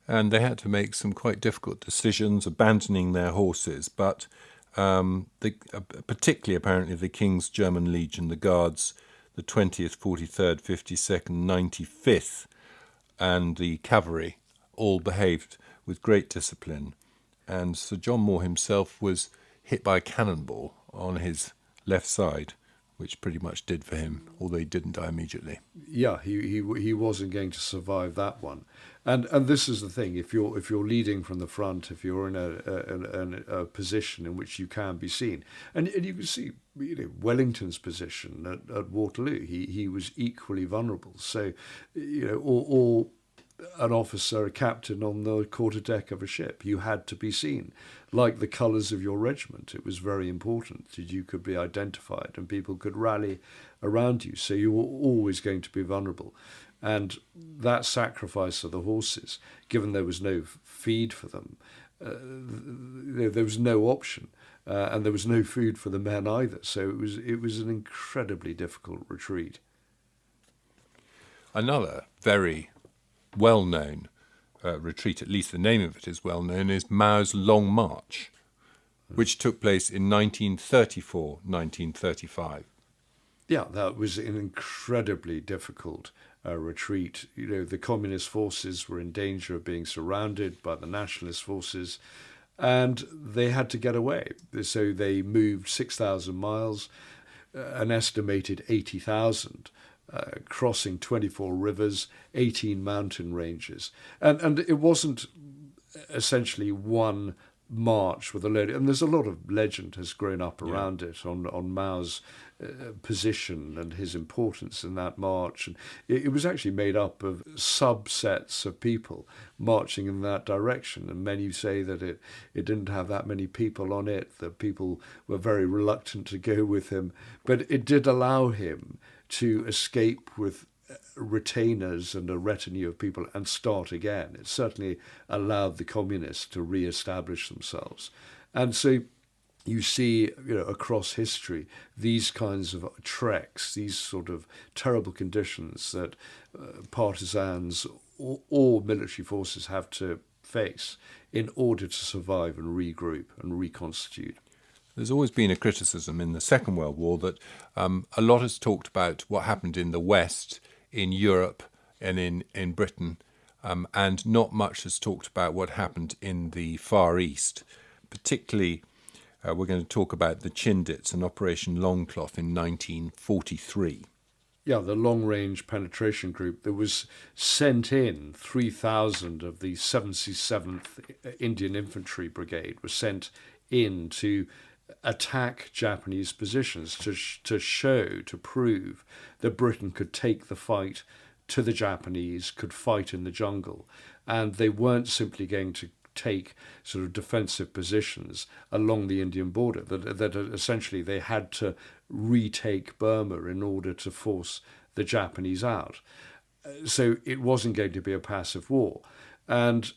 And they had to make some quite difficult decisions, abandoning their horses. But particularly, apparently, the King's German Legion, the Guards, the 20th, 43rd, 52nd, 95th, and the cavalry all behaved with great discipline. And Sir John Moore himself was hit by a cannonball on his left side, which pretty much did for him, although he didn't die immediately. Yeah, he wasn't going to survive that one. And this is the thing: if you're leading from the front, if you're in a position in which you can be seen, and you can see, you know, Wellington's position at Waterloo, he was equally vulnerable. So, you know, or an officer, a captain on the quarterdeck of a ship, you had to be seen, like the colours of your regiment. It was very important that you could be identified and people could rally around you. So you were always going to be vulnerable. And that sacrifice of the horses, given there was no feed for them, there was no option, and there was no food for the men either. So it was an incredibly difficult retreat. Another very well-known retreat, at least the name of it is well-known, is Mao's Long March, which took place in 1934-1935. Yeah, that was an incredibly difficult retreat. You know, the communist forces were in danger of being surrounded by the nationalist forces, and they had to get away. So they moved 6,000 miles, an estimated 80,000, crossing 24 rivers, 18 mountain ranges. And it wasn't essentially one march with a load. And there's a lot of legend has grown up around it on Mao's position and his importance in that march. And it was actually made up of subsets of people marching in that direction. And many say that it didn't have that many people on it, that people were very reluctant to go with him. But it did allow him to escape with retainers and a retinue of people and start again. It certainly allowed the communists to re-establish themselves. And so you see, you know, across history, these kinds of treks, these sort of terrible conditions that partisans or military forces have to face in order to survive and regroup and reconstitute. There's always been a criticism in the Second World War that a lot has talked about what happened in the West, in Europe and in Britain, and not much has talked about what happened in the Far East. Particularly, we're going to talk about the Chindits and Operation Longcloth in 1943. Yeah, the long-range penetration group that was sent in, 3,000 of the 77th Indian Infantry Brigade was sent in to attack Japanese positions, to show, to prove that Britain could take the fight to the Japanese, could fight in the jungle. And they weren't simply going to take sort of defensive positions along the Indian border, that essentially they had to retake Burma in order to force the the Japanese out. So it wasn't going to be a passive war. And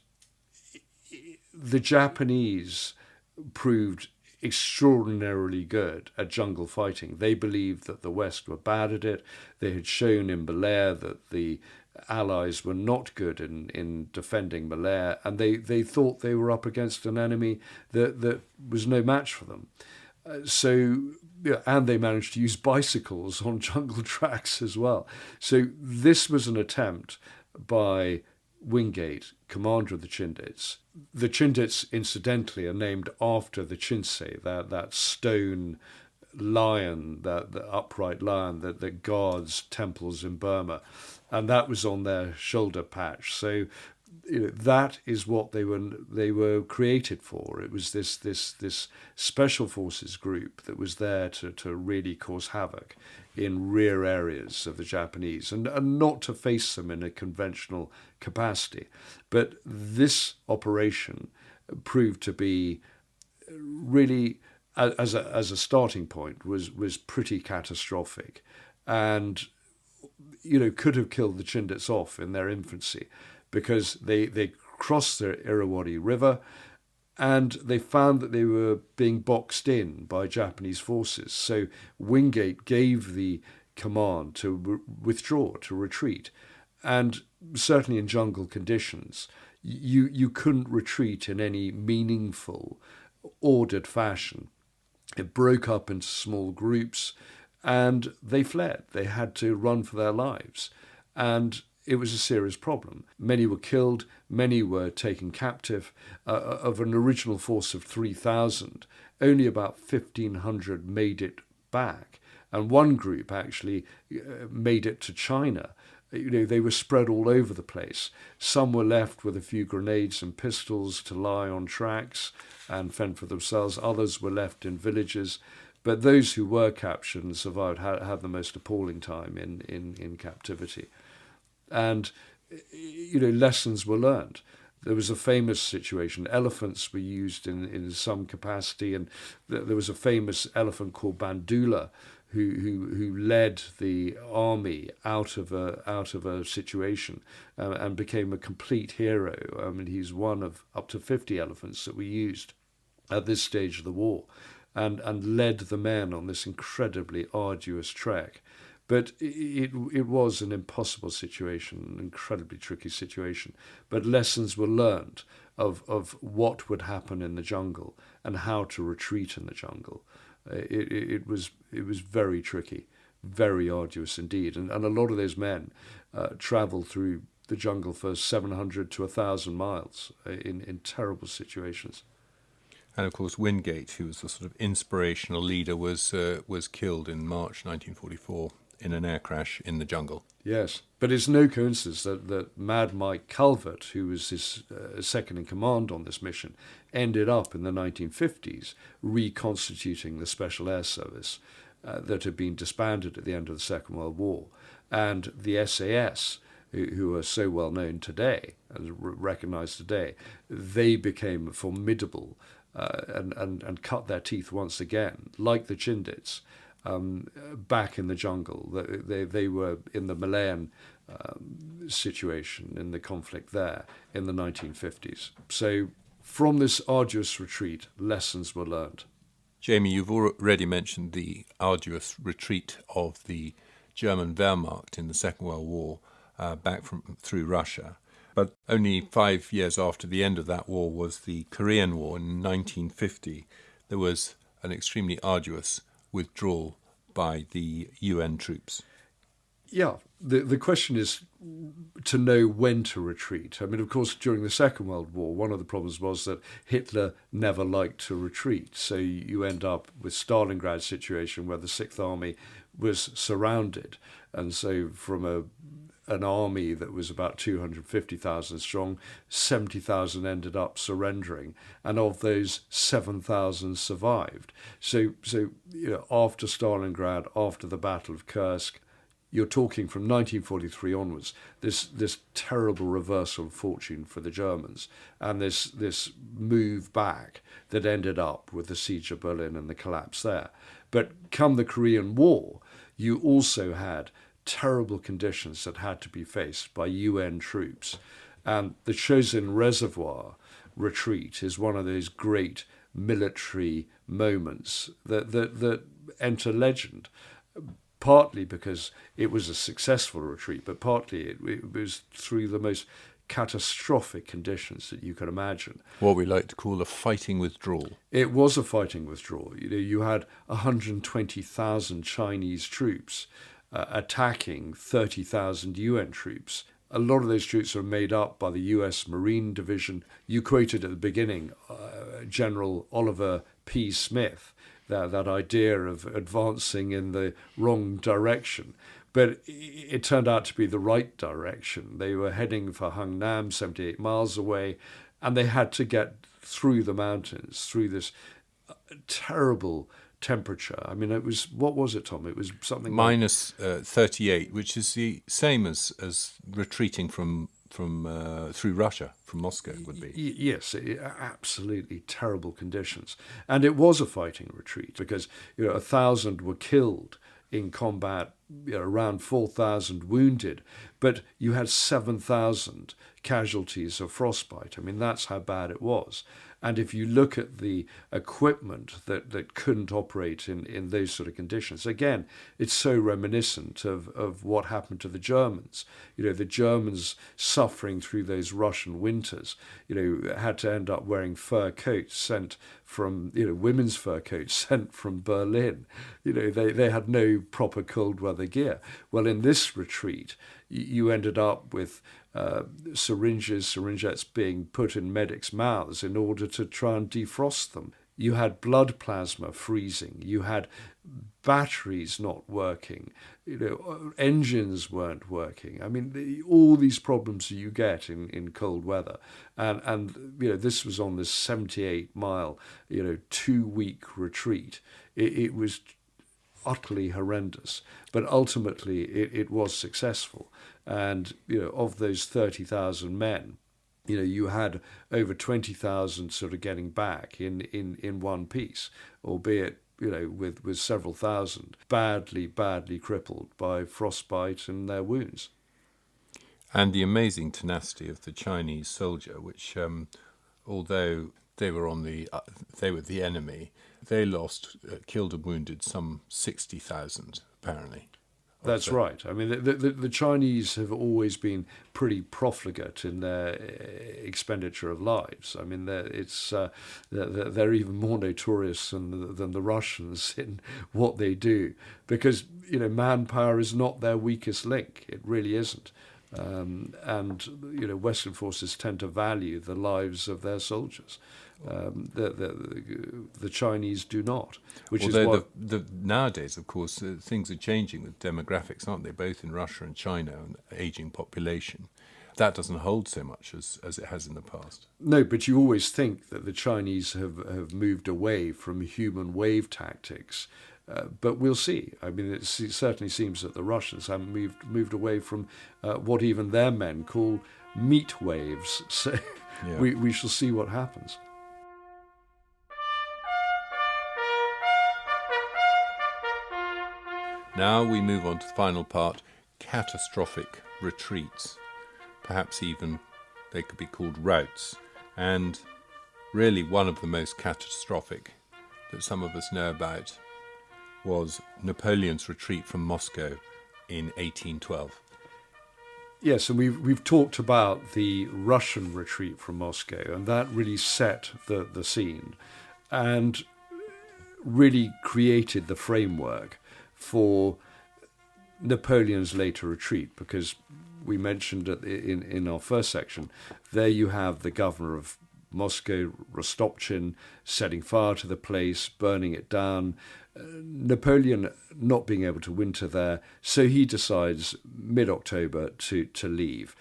the Japanese proved extraordinarily good at jungle fighting. They believed that the West were bad at it. They had shown in Malaya that the Allies were not good in defending Malaya, and they thought they were up against an enemy that was no match for them. And they managed to use bicycles on jungle tracks as well. So this was an attempt by Wingate, commander of the Chindits. The Chindits, incidentally, are named after the Chinsei, that stone lion, the upright lion that guards temples in Burma. And that was on their shoulder patch. So that is what they were created for. It was this special forces group that was there to really cause havoc in rear areas of the Japanese and not to face them in a conventional capacity. But this operation proved to be really, as a starting point, was pretty catastrophic, and could have killed the Chindits off in their infancy, because they crossed the Irrawaddy River and they found that they were being boxed in by Japanese forces. So Wingate gave the command to withdraw, to retreat. And certainly in jungle conditions, you couldn't retreat in any meaningful, ordered fashion. It broke up into small groups and they fled. They had to run for their lives. And it was a serious problem. Many were killed, many were taken captive. Of an original force of 3,000, only about 1,500 made it back. And one group actually made it to China. They were spread all over the place. Some were left with a few grenades and pistols to lie on tracks and fend for themselves. Others were left in villages. But those who were captured and survived had the most appalling time in captivity. And, lessons were learned. There was a famous situation. Elephants were used in some capacity, and there was a famous elephant called Bandula who led the army out of a situation and became a complete hero. I mean, he's one of up to 50 elephants that were used at this stage of the war, and led the men on this incredibly arduous trek. But it was an impossible situation, an incredibly tricky situation. But lessons were learned of what would happen in the jungle and how to retreat in the jungle. It was very tricky, very arduous indeed. And a lot of those men travelled through the jungle for 700 to 1,000 miles in terrible situations. And of course, Wingate, who was the sort of inspirational leader, was killed in March 1944 in an air crash in the jungle. Yes, but it's no coincidence that Mad Mike Calvert, who was his second in command on this mission, ended up in the 1950s reconstituting the Special Air Service that had been disbanded at the end of the Second World War. And the SAS, who are so well known today and recognized today, they became formidable and cut their teeth once again, like the Chindits, back in the jungle. They were in the Malayan situation, in the conflict there in the 1950s. So from this arduous retreat, lessons were learned. Jamie, you've already mentioned the arduous retreat of the German Wehrmacht in the Second World War back through Russia. But only 5 years after the end of that war was the Korean War in 1950. There was an extremely arduous withdrawal by the UN troops. Yeah, the question is to know when to retreat. I mean, of course, during the Second World War, one of the problems was that Hitler never liked to retreat. So you end up with Stalingrad situation where the Sixth Army was surrounded. And so from an army that was about 250,000 strong, 70,000 ended up surrendering, and of those 7,000 survived. So after Stalingrad, after the Battle of Kursk, you're talking from 1943 onwards, this terrible reversal of fortune for the Germans, and this move back that ended up with the siege of Berlin and the collapse there. But come the Korean War, you also had terrible conditions that had to be faced by UN troops. And the Chosin Reservoir retreat is one of those great military moments that enter legend, partly because it was a successful retreat, but partly it was through the most catastrophic conditions that you can imagine. What we like to call a fighting withdrawal. It was a fighting withdrawal. You had 120,000 Chinese troops attacking 30,000 UN troops. A lot of those troops are made up by the US Marine Division. You quoted at the beginning General Oliver P. Smith, that idea of advancing in the wrong direction. But it turned out to be the right direction. They were heading for Hungnam, 78 miles away, and they had to get through the mountains, through this terrible temperature. I mean, it was, what was it, Tom? It was something minus 38, which is the same as retreating from through Russia, from Moscow would be. Yes, absolutely terrible conditions. And it was a fighting retreat because 1,000 were killed in combat, around 4,000 wounded, but you had 7,000 casualties of frostbite. I mean, that's how bad it was. And if you look at the equipment that couldn't operate in those sort of conditions, again, it's so reminiscent of what happened to the Germans. The Germans suffering through those Russian winters, had to end up wearing fur coats sent from, women's fur coats sent from Berlin. They had no proper cold weather gear. Well, in this retreat, you ended up with syringettes being put in medics' mouths in order to try and defrost them. You had blood plasma freezing. You had batteries not working. Engines weren't working. I mean, all these problems that you get in cold weather. And this was on this 78-mile, 2-week retreat. It was utterly horrendous. But ultimately, it was successful. And, of those 30,000 men, you had over 20,000 sort of getting back in one piece, albeit, with several thousand badly crippled by frostbite and their wounds. And the amazing tenacity of the Chinese soldier, which, although they were the enemy, they lost, killed and wounded some 60,000, apparently. That's right. I mean, the Chinese have always been pretty profligate in their expenditure of lives. I mean, they're even more notorious than the Russians in what they do, because manpower is not their weakest link. It really isn't. And Western forces tend to value the lives of their soldiers. The Chinese do not. Although nowadays, of course, things are changing with demographics, aren't they? Both in Russia and China, and aging population. That doesn't hold so much as it has in the past. No, but you always think that the Chinese have moved away from human wave tactics. But we'll see. I mean, it certainly seems that the Russians have moved away from what even their men call meat waves. So yeah. we shall see what happens. Now we move on to the final part, catastrophic retreats. Perhaps even they could be called routs. And really one of the most catastrophic that some of us know about was Napoleon's retreat from Moscow in 1812. Yes, and we've talked about the Russian retreat from Moscow, and that really set the scene and really created the framework for Napoleon's later retreat, because we mentioned in our first section, there you have the governor of Moscow, Rostopchin, setting fire to the place, burning it down. Napoleon not being able to winter there, so he decides mid-October to leave.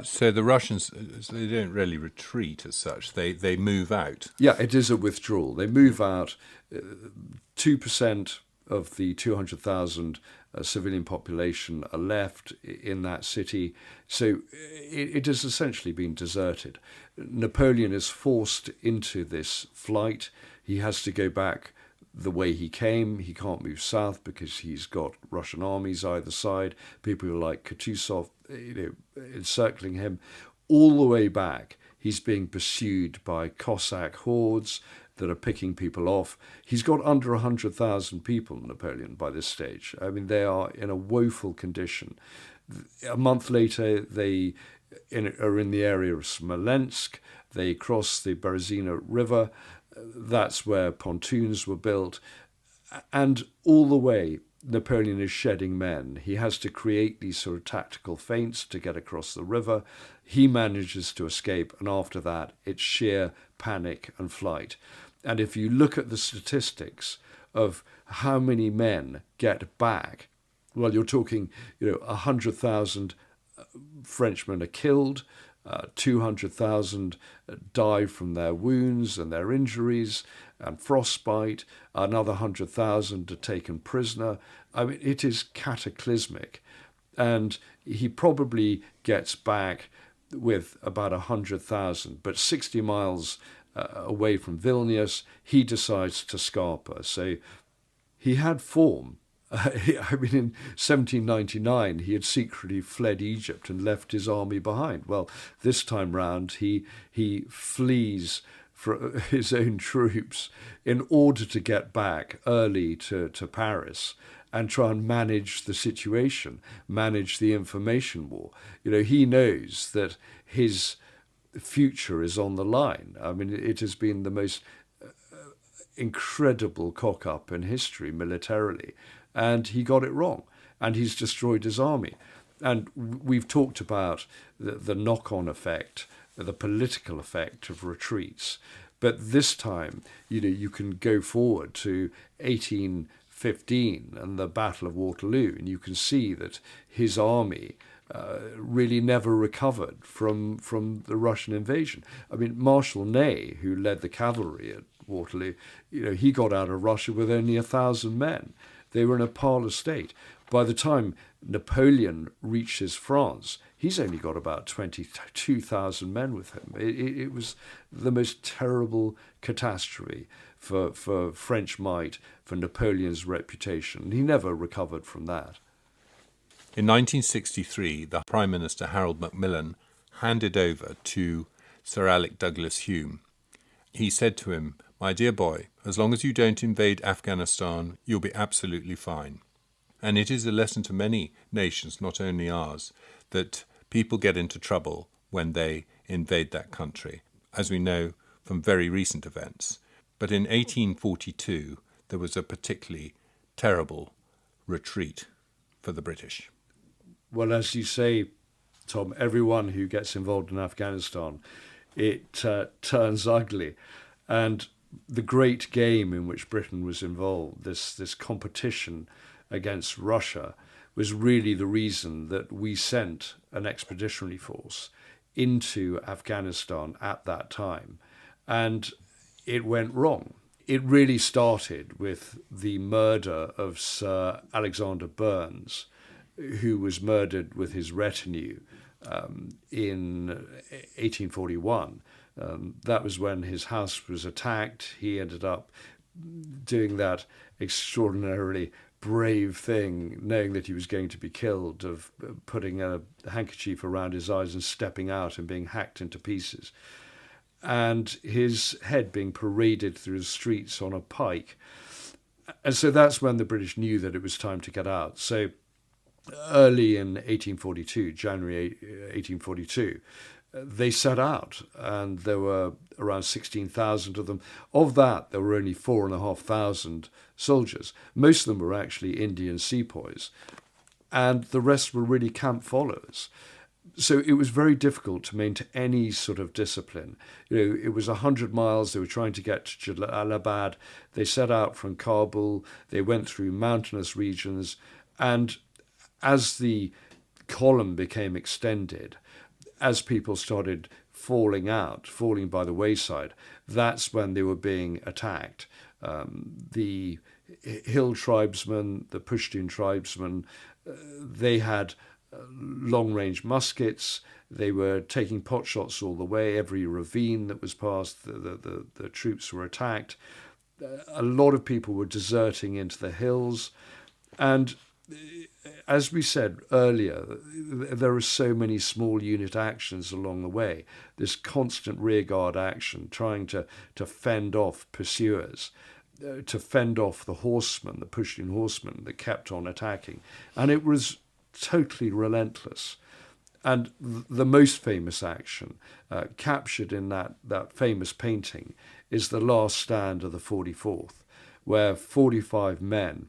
So the Russians, they don't really retreat as such. They move out. Yeah, it is a withdrawal. They move out. 2% of the 200,000 civilian population are left in that city. So it has essentially been deserted. Napoleon is forced into this flight. He has to go back the way he came. He can't move south because he's got Russian armies either side, people like Kutuzov, encircling him. All the way back, he's being pursued by Cossack hordes that are picking people off. He's got under 100,000 people, Napoleon, by this stage. I mean, they are in a woeful condition. A month later, they are in the area of Smolensk. They cross the Berezina River. That's where pontoons were built. And all the way, Napoleon is shedding men. He has to create these sort of tactical feints to get across the river. He manages to escape, and after that, it's sheer panic and flight. And if you look at the statistics of how many men get back, well, you're talking, 100,000 Frenchmen are killed, 200,000 die from their wounds and their injuries and frostbite, another 100,000 are taken prisoner. I mean, it is cataclysmic. And he probably gets back with about 100,000, but 60 miles away from Vilnius, he decides to scarper. So he had form. I mean, in 1799, he had secretly fled Egypt and left his army behind. Well, this time round, he flees for his own troops in order to get back early to Paris and try and manage the situation, manage the information war. He knows that his future is on the line. I mean, it has been the most incredible cock-up in history militarily, and he got it wrong, and he's destroyed his army. And we've talked about the knock-on effect, the political effect of retreats, but this time, you can go forward to 1815 and the Battle of Waterloo, and you can see that his army really never recovered from the Russian invasion. I mean, Marshal Ney, who led the cavalry at Waterloo, he got out of Russia with only 1,000 men. They were in a parlous state. By the time Napoleon reaches France, he's only got about 22,000 men with him. It was the most terrible catastrophe for French might, for Napoleon's reputation. He never recovered from that. In 1963, the Prime Minister Harold Macmillan handed over to Sir Alec Douglas Hume. He said to him, "My dear boy, as long as you don't invade Afghanistan, you'll be absolutely fine." And it is a lesson to many nations, not only ours, that people get into trouble when they invade that country, as we know from very recent events. But in 1842, there was a particularly terrible retreat for the British. Well, as you say, Tom, everyone who gets involved in Afghanistan, it turns ugly. And the great game in which Britain was involved, this competition against Russia, was really the reason that we sent an expeditionary force into Afghanistan at that time. And it went wrong. It really started with the murder of Sir Alexander Burnes, who was murdered with his retinue in 1841. That was when his house was attacked. He ended up doing that extraordinarily brave thing, knowing that he was going to be killed, of putting a handkerchief around his eyes and stepping out and being hacked into pieces, and his head being paraded through the streets on a pike. And so that's when the British knew that it was time to get out. So early in 1842, January 1842, they set out, and there were around 16,000 of them. Of that, there were only 4,500 soldiers. Most of them were actually Indian sepoys, and the rest were really camp followers. So it was very difficult to maintain any sort of discipline. It was 100 miles. They were trying to get to Jalalabad. They set out from Kabul. They went through mountainous regions, and as the column became extended, as people started falling by the wayside, that's when they were being attacked. The hill tribesmen, the Pushtun tribesmen, they had long-range muskets. They were taking pot shots all the way. Every ravine that was passed, the troops were attacked. A lot of people were deserting into the hills. And as we said earlier, there are so many small unit actions along the way. This constant rearguard action, trying to fend off pursuers, to fend off the horsemen, the pushing horsemen that kept on attacking. And it was totally relentless. And the most famous action, captured in that famous painting, is the last stand of the 44th, where 45 men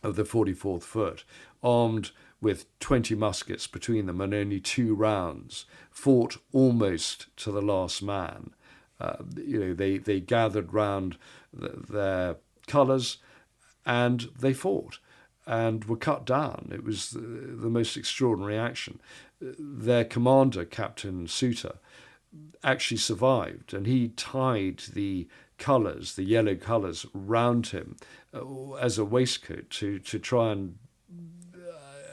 of the 44th Foot, armed with 20 muskets between them and only 2 rounds, fought almost to the last man. They gathered round their colours and they fought and were cut down. It was the most extraordinary action. Their commander, Captain Souter, actually survived, and he tied the colours, the yellow colours, round him as a waistcoat to try and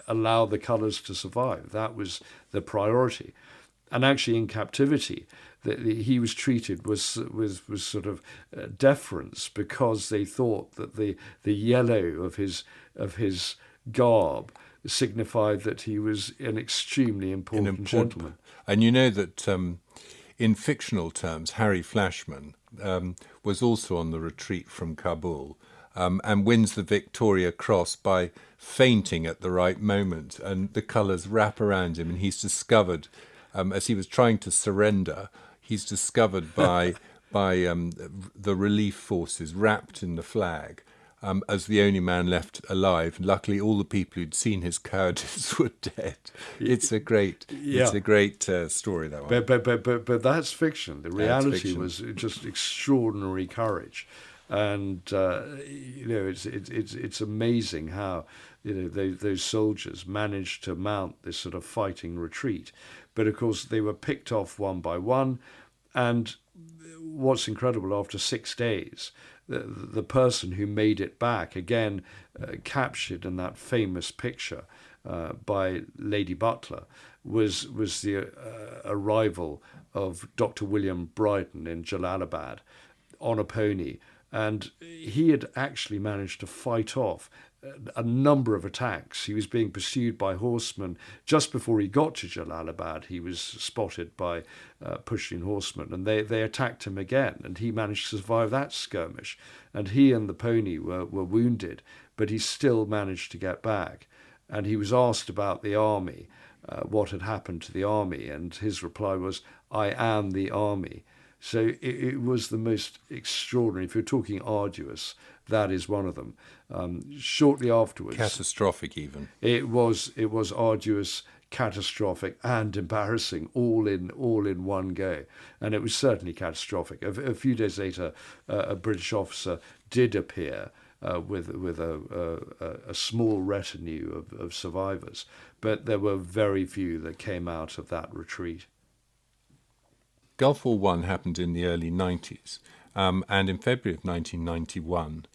allow the colours to survive. That was the priority. And actually in captivity, he was treated with sort of deference, because they thought that the yellow of his garb signified that he was an extremely important gentleman. And you know that in fictional terms, Harry Flashman was also on the retreat from Kabul and wins the Victoria Cross by fainting at the right moment, and the colours wrap around him, and he's discovered, as he was trying to surrender, he's discovered by the relief forces wrapped in the flag. As the only man left alive. Luckily, all the people who'd seen his cowardice were dead. It's a great story, that one. But that's fiction. The reality was just extraordinary courage, and it's amazing how those soldiers managed to mount this sort of fighting retreat. But of course, they were picked off one by one, and what's incredible, after 6 days, the person who made it back, again captured in that famous picture by Lady Butler, was the arrival of Dr. William Brighton in Jalalabad on a pony. And he had actually managed to fight off a number of attacks. He was being pursued by horsemen. Just before he got to Jalalabad, he was spotted by pushing horsemen, and they attacked him again, and he managed to survive that skirmish. And he and the pony were wounded, but he still managed to get back. And he was asked about the army, what had happened to the army, and his reply was, "I am the army." So it was the most extraordinary. If you're talking arduous, that is one of them. Shortly afterwards, catastrophic even. It was arduous, catastrophic, and embarrassing, all in one go. And it was certainly catastrophic. A few days later, a British officer did appear with a small retinue of survivors, but there were very few that came out of that retreat. Gulf War I happened in the early 90s, and in February of 1991,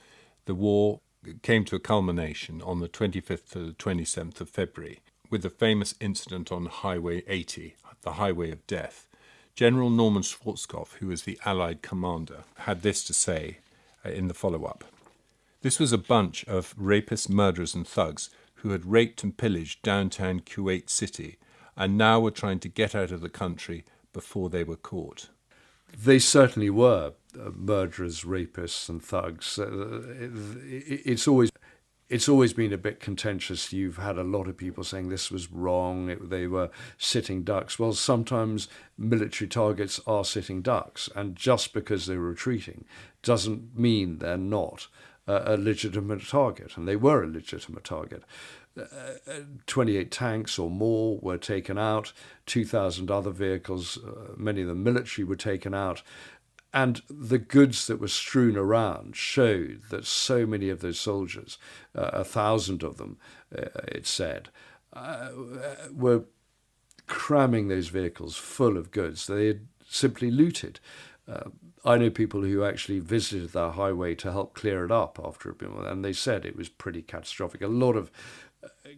the war came to a culmination on the 25th to the 27th of February, with the famous incident on Highway 80, the Highway of Death. General Norman Schwarzkopf, who was the Allied commander, had this to say in the follow-up. This was a bunch of rapists, murderers and thugs who had raped and pillaged downtown Kuwait City and now were trying to get out of the country before they were caught. They certainly were murderers, rapists and thugs. It's always been a bit contentious. You've had a lot of people saying this was wrong, they were sitting ducks. Well, sometimes military targets are sitting ducks, and just because they're retreating doesn't mean they're not a legitimate target, and they were a legitimate target. 28 tanks or more were taken out, 2,000 other vehicles, many of them military, were taken out. And the goods that were strewn around showed that so many of those soldiers, 1,000 of them, it said, were cramming those vehicles full of goods they had simply looted. I know people who actually visited that highway to help clear it up after it had been, and they said it was pretty catastrophic. A lot of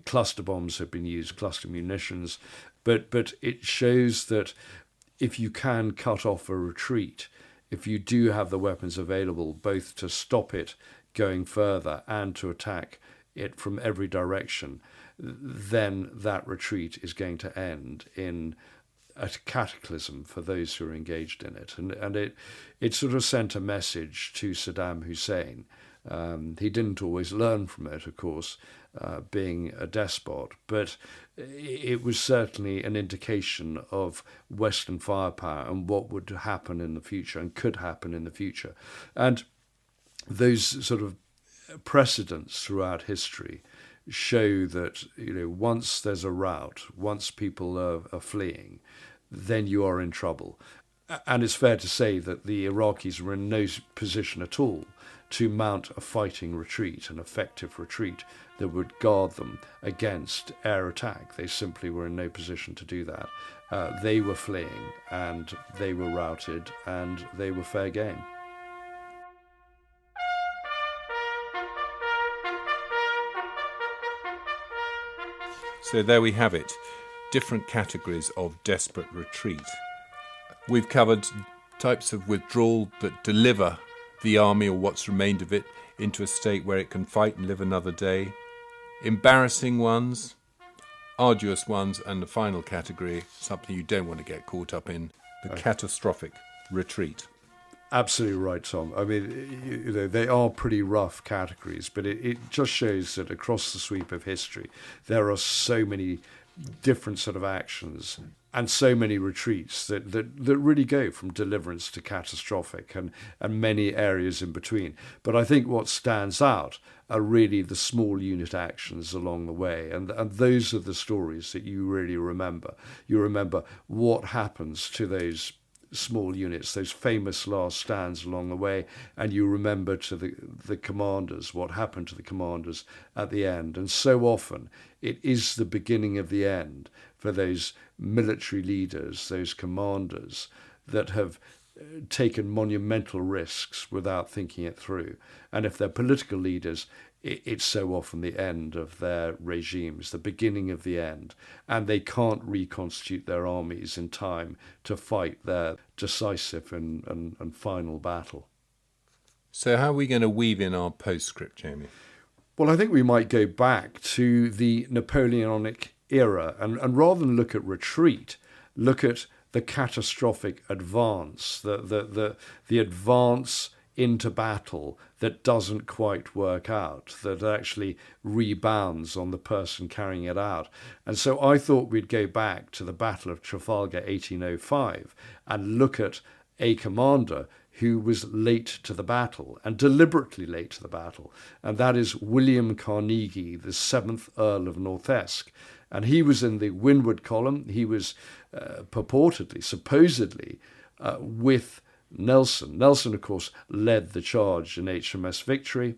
cluster bombs have been used, cluster munitions, but it shows that if you can cut off a retreat, if you do have the weapons available, both to stop it going further and to attack it from every direction, then that retreat is going to end in a cataclysm for those who are engaged in it. And it sort of sent a message to Saddam Hussein. He didn't always learn from it, of course, being a despot, but it was certainly an indication of Western firepower and what would happen in the future and could happen in the future. And those sort of precedents throughout history show that, once there's a rout, once people are fleeing, then you are in trouble. And it's fair to say that the Iraqis were in no position at all to mount a fighting retreat, an effective retreat that would guard them against air attack. They simply were in no position to do that. They were fleeing and they were routed and they were fair game. So there we have it, different categories of desperate retreat. We've covered types of withdrawal that deliver the army, or what's remained of it, into a state where it can fight and live another day. Embarrassing ones, arduous ones, and the final category, something you don't want to get caught up in, the catastrophic retreat. Absolutely right, Tom. I mean, they are pretty rough categories, but it just shows that across the sweep of history, there are so many different sort of actions and so many retreats that really go from deliverance to catastrophic and many areas in between. But I think what stands out are really the small unit actions along the way. And those are the stories that you really remember. You remember what happens to those small units, those famous last stands along the way, and you remember to the commanders, what happened to the commanders at the end. And so often it is the beginning of the end for those military leaders, those commanders that have taken monumental risks without thinking it through. And if they're political leaders, it's so often the end of their regimes, the beginning of the end, and they can't reconstitute their armies in time to fight their decisive and final battle. So how are we going to weave in our postscript, Jamie? Well, I think we might go back to the Napoleonic era and rather than look at retreat, look at the catastrophic advance, the advance into battle that doesn't quite work out, that actually rebounds on the person carrying it out. And so I thought we'd go back to the Battle of Trafalgar 1805 and look at a commander who was late to the battle and deliberately late to the battle, and that is William Carnegie, the 7th Earl of Northesk. And he was in the windward column. He was supposedly with Nelson. Nelson, of course, led the charge in HMS Victory.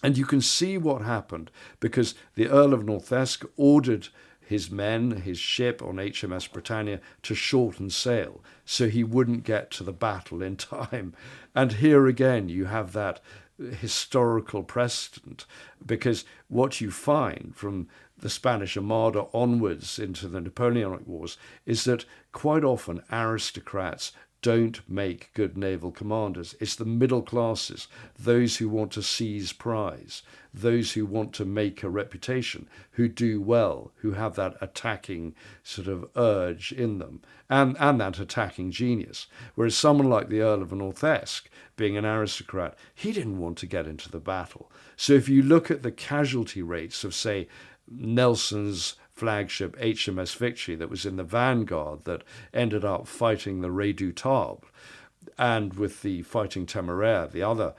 And you can see what happened because the Earl of Northesk ordered his men, his ship on HMS Britannia, to shorten sail so he wouldn't get to the battle in time. And here again, you have that historical precedent, because what you find from the Spanish Armada onwards into the Napoleonic Wars is that quite often aristocrats don't make good naval commanders. It's the middle classes, those who want to seize prize, those who want to make a reputation, who do well, who have that attacking sort of urge in them, and that attacking genius. Whereas someone like the Earl of Northesk, being an aristocrat, he didn't want to get into the battle. So if you look at the casualty rates of, say, Nelson's flagship HMS Victory that was in the vanguard that ended up fighting the Redoutable, and with the Fighting Temeraire, the other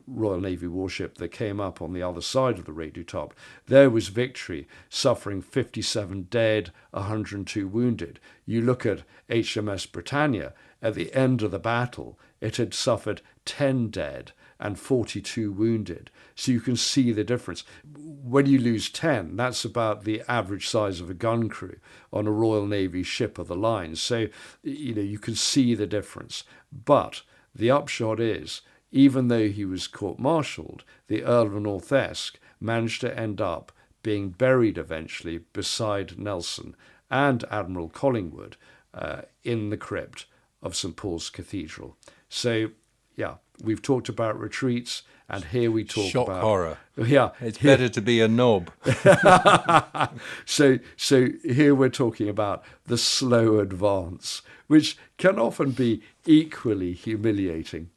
Royal Navy warship that came up on the other side of the Redoutable, there was Victory suffering 57 dead, 102 wounded. You look at HMS Britannia, at the end of the battle, it had suffered 10 dead and 42 wounded. So you can see the difference. When you lose 10, that's about the average size of a gun crew on a Royal Navy ship of the line. So, you can see the difference. But the upshot is, even though he was court-martialed, the Earl of Northesk managed to end up being buried eventually beside Nelson and Admiral Collingwood in the crypt of St. Paul's Cathedral. So, yeah, we've talked about retreats, and here we talk Shock about horror. Yeah, It's better to be a knob. so here we're talking about the slow advance, which can often be equally humiliating.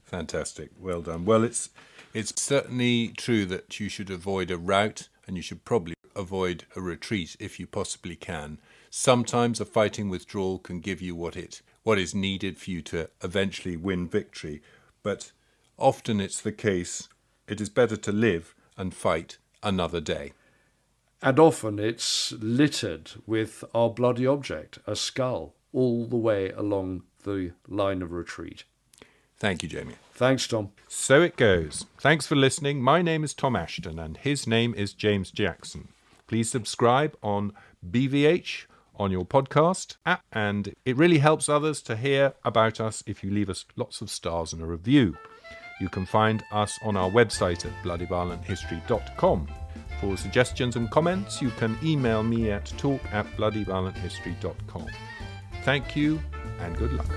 Fantastic. Well done. Well, it's certainly true that you should avoid a rout, and you should probably avoid a retreat if you possibly can. Sometimes a fighting withdrawal can give you what is needed for you to eventually win victory, but often it's the case it is better to live and fight another day. And often it's littered with our bloody object, a skull, all the way along the line of retreat. Thank you, Jamie. Thanks, Tom. So it goes. Thanks for listening. My name is Tom Ashton, and his name is James Jackson. Please subscribe on BVH on your podcast app, and it really helps others to hear about us if you leave us lots of stars and a review. You can find us on our website at bloodyviolenthistory.com. For suggestions and comments, you can email me at talk@bloodyviolenthistory.com. Thank you and good luck.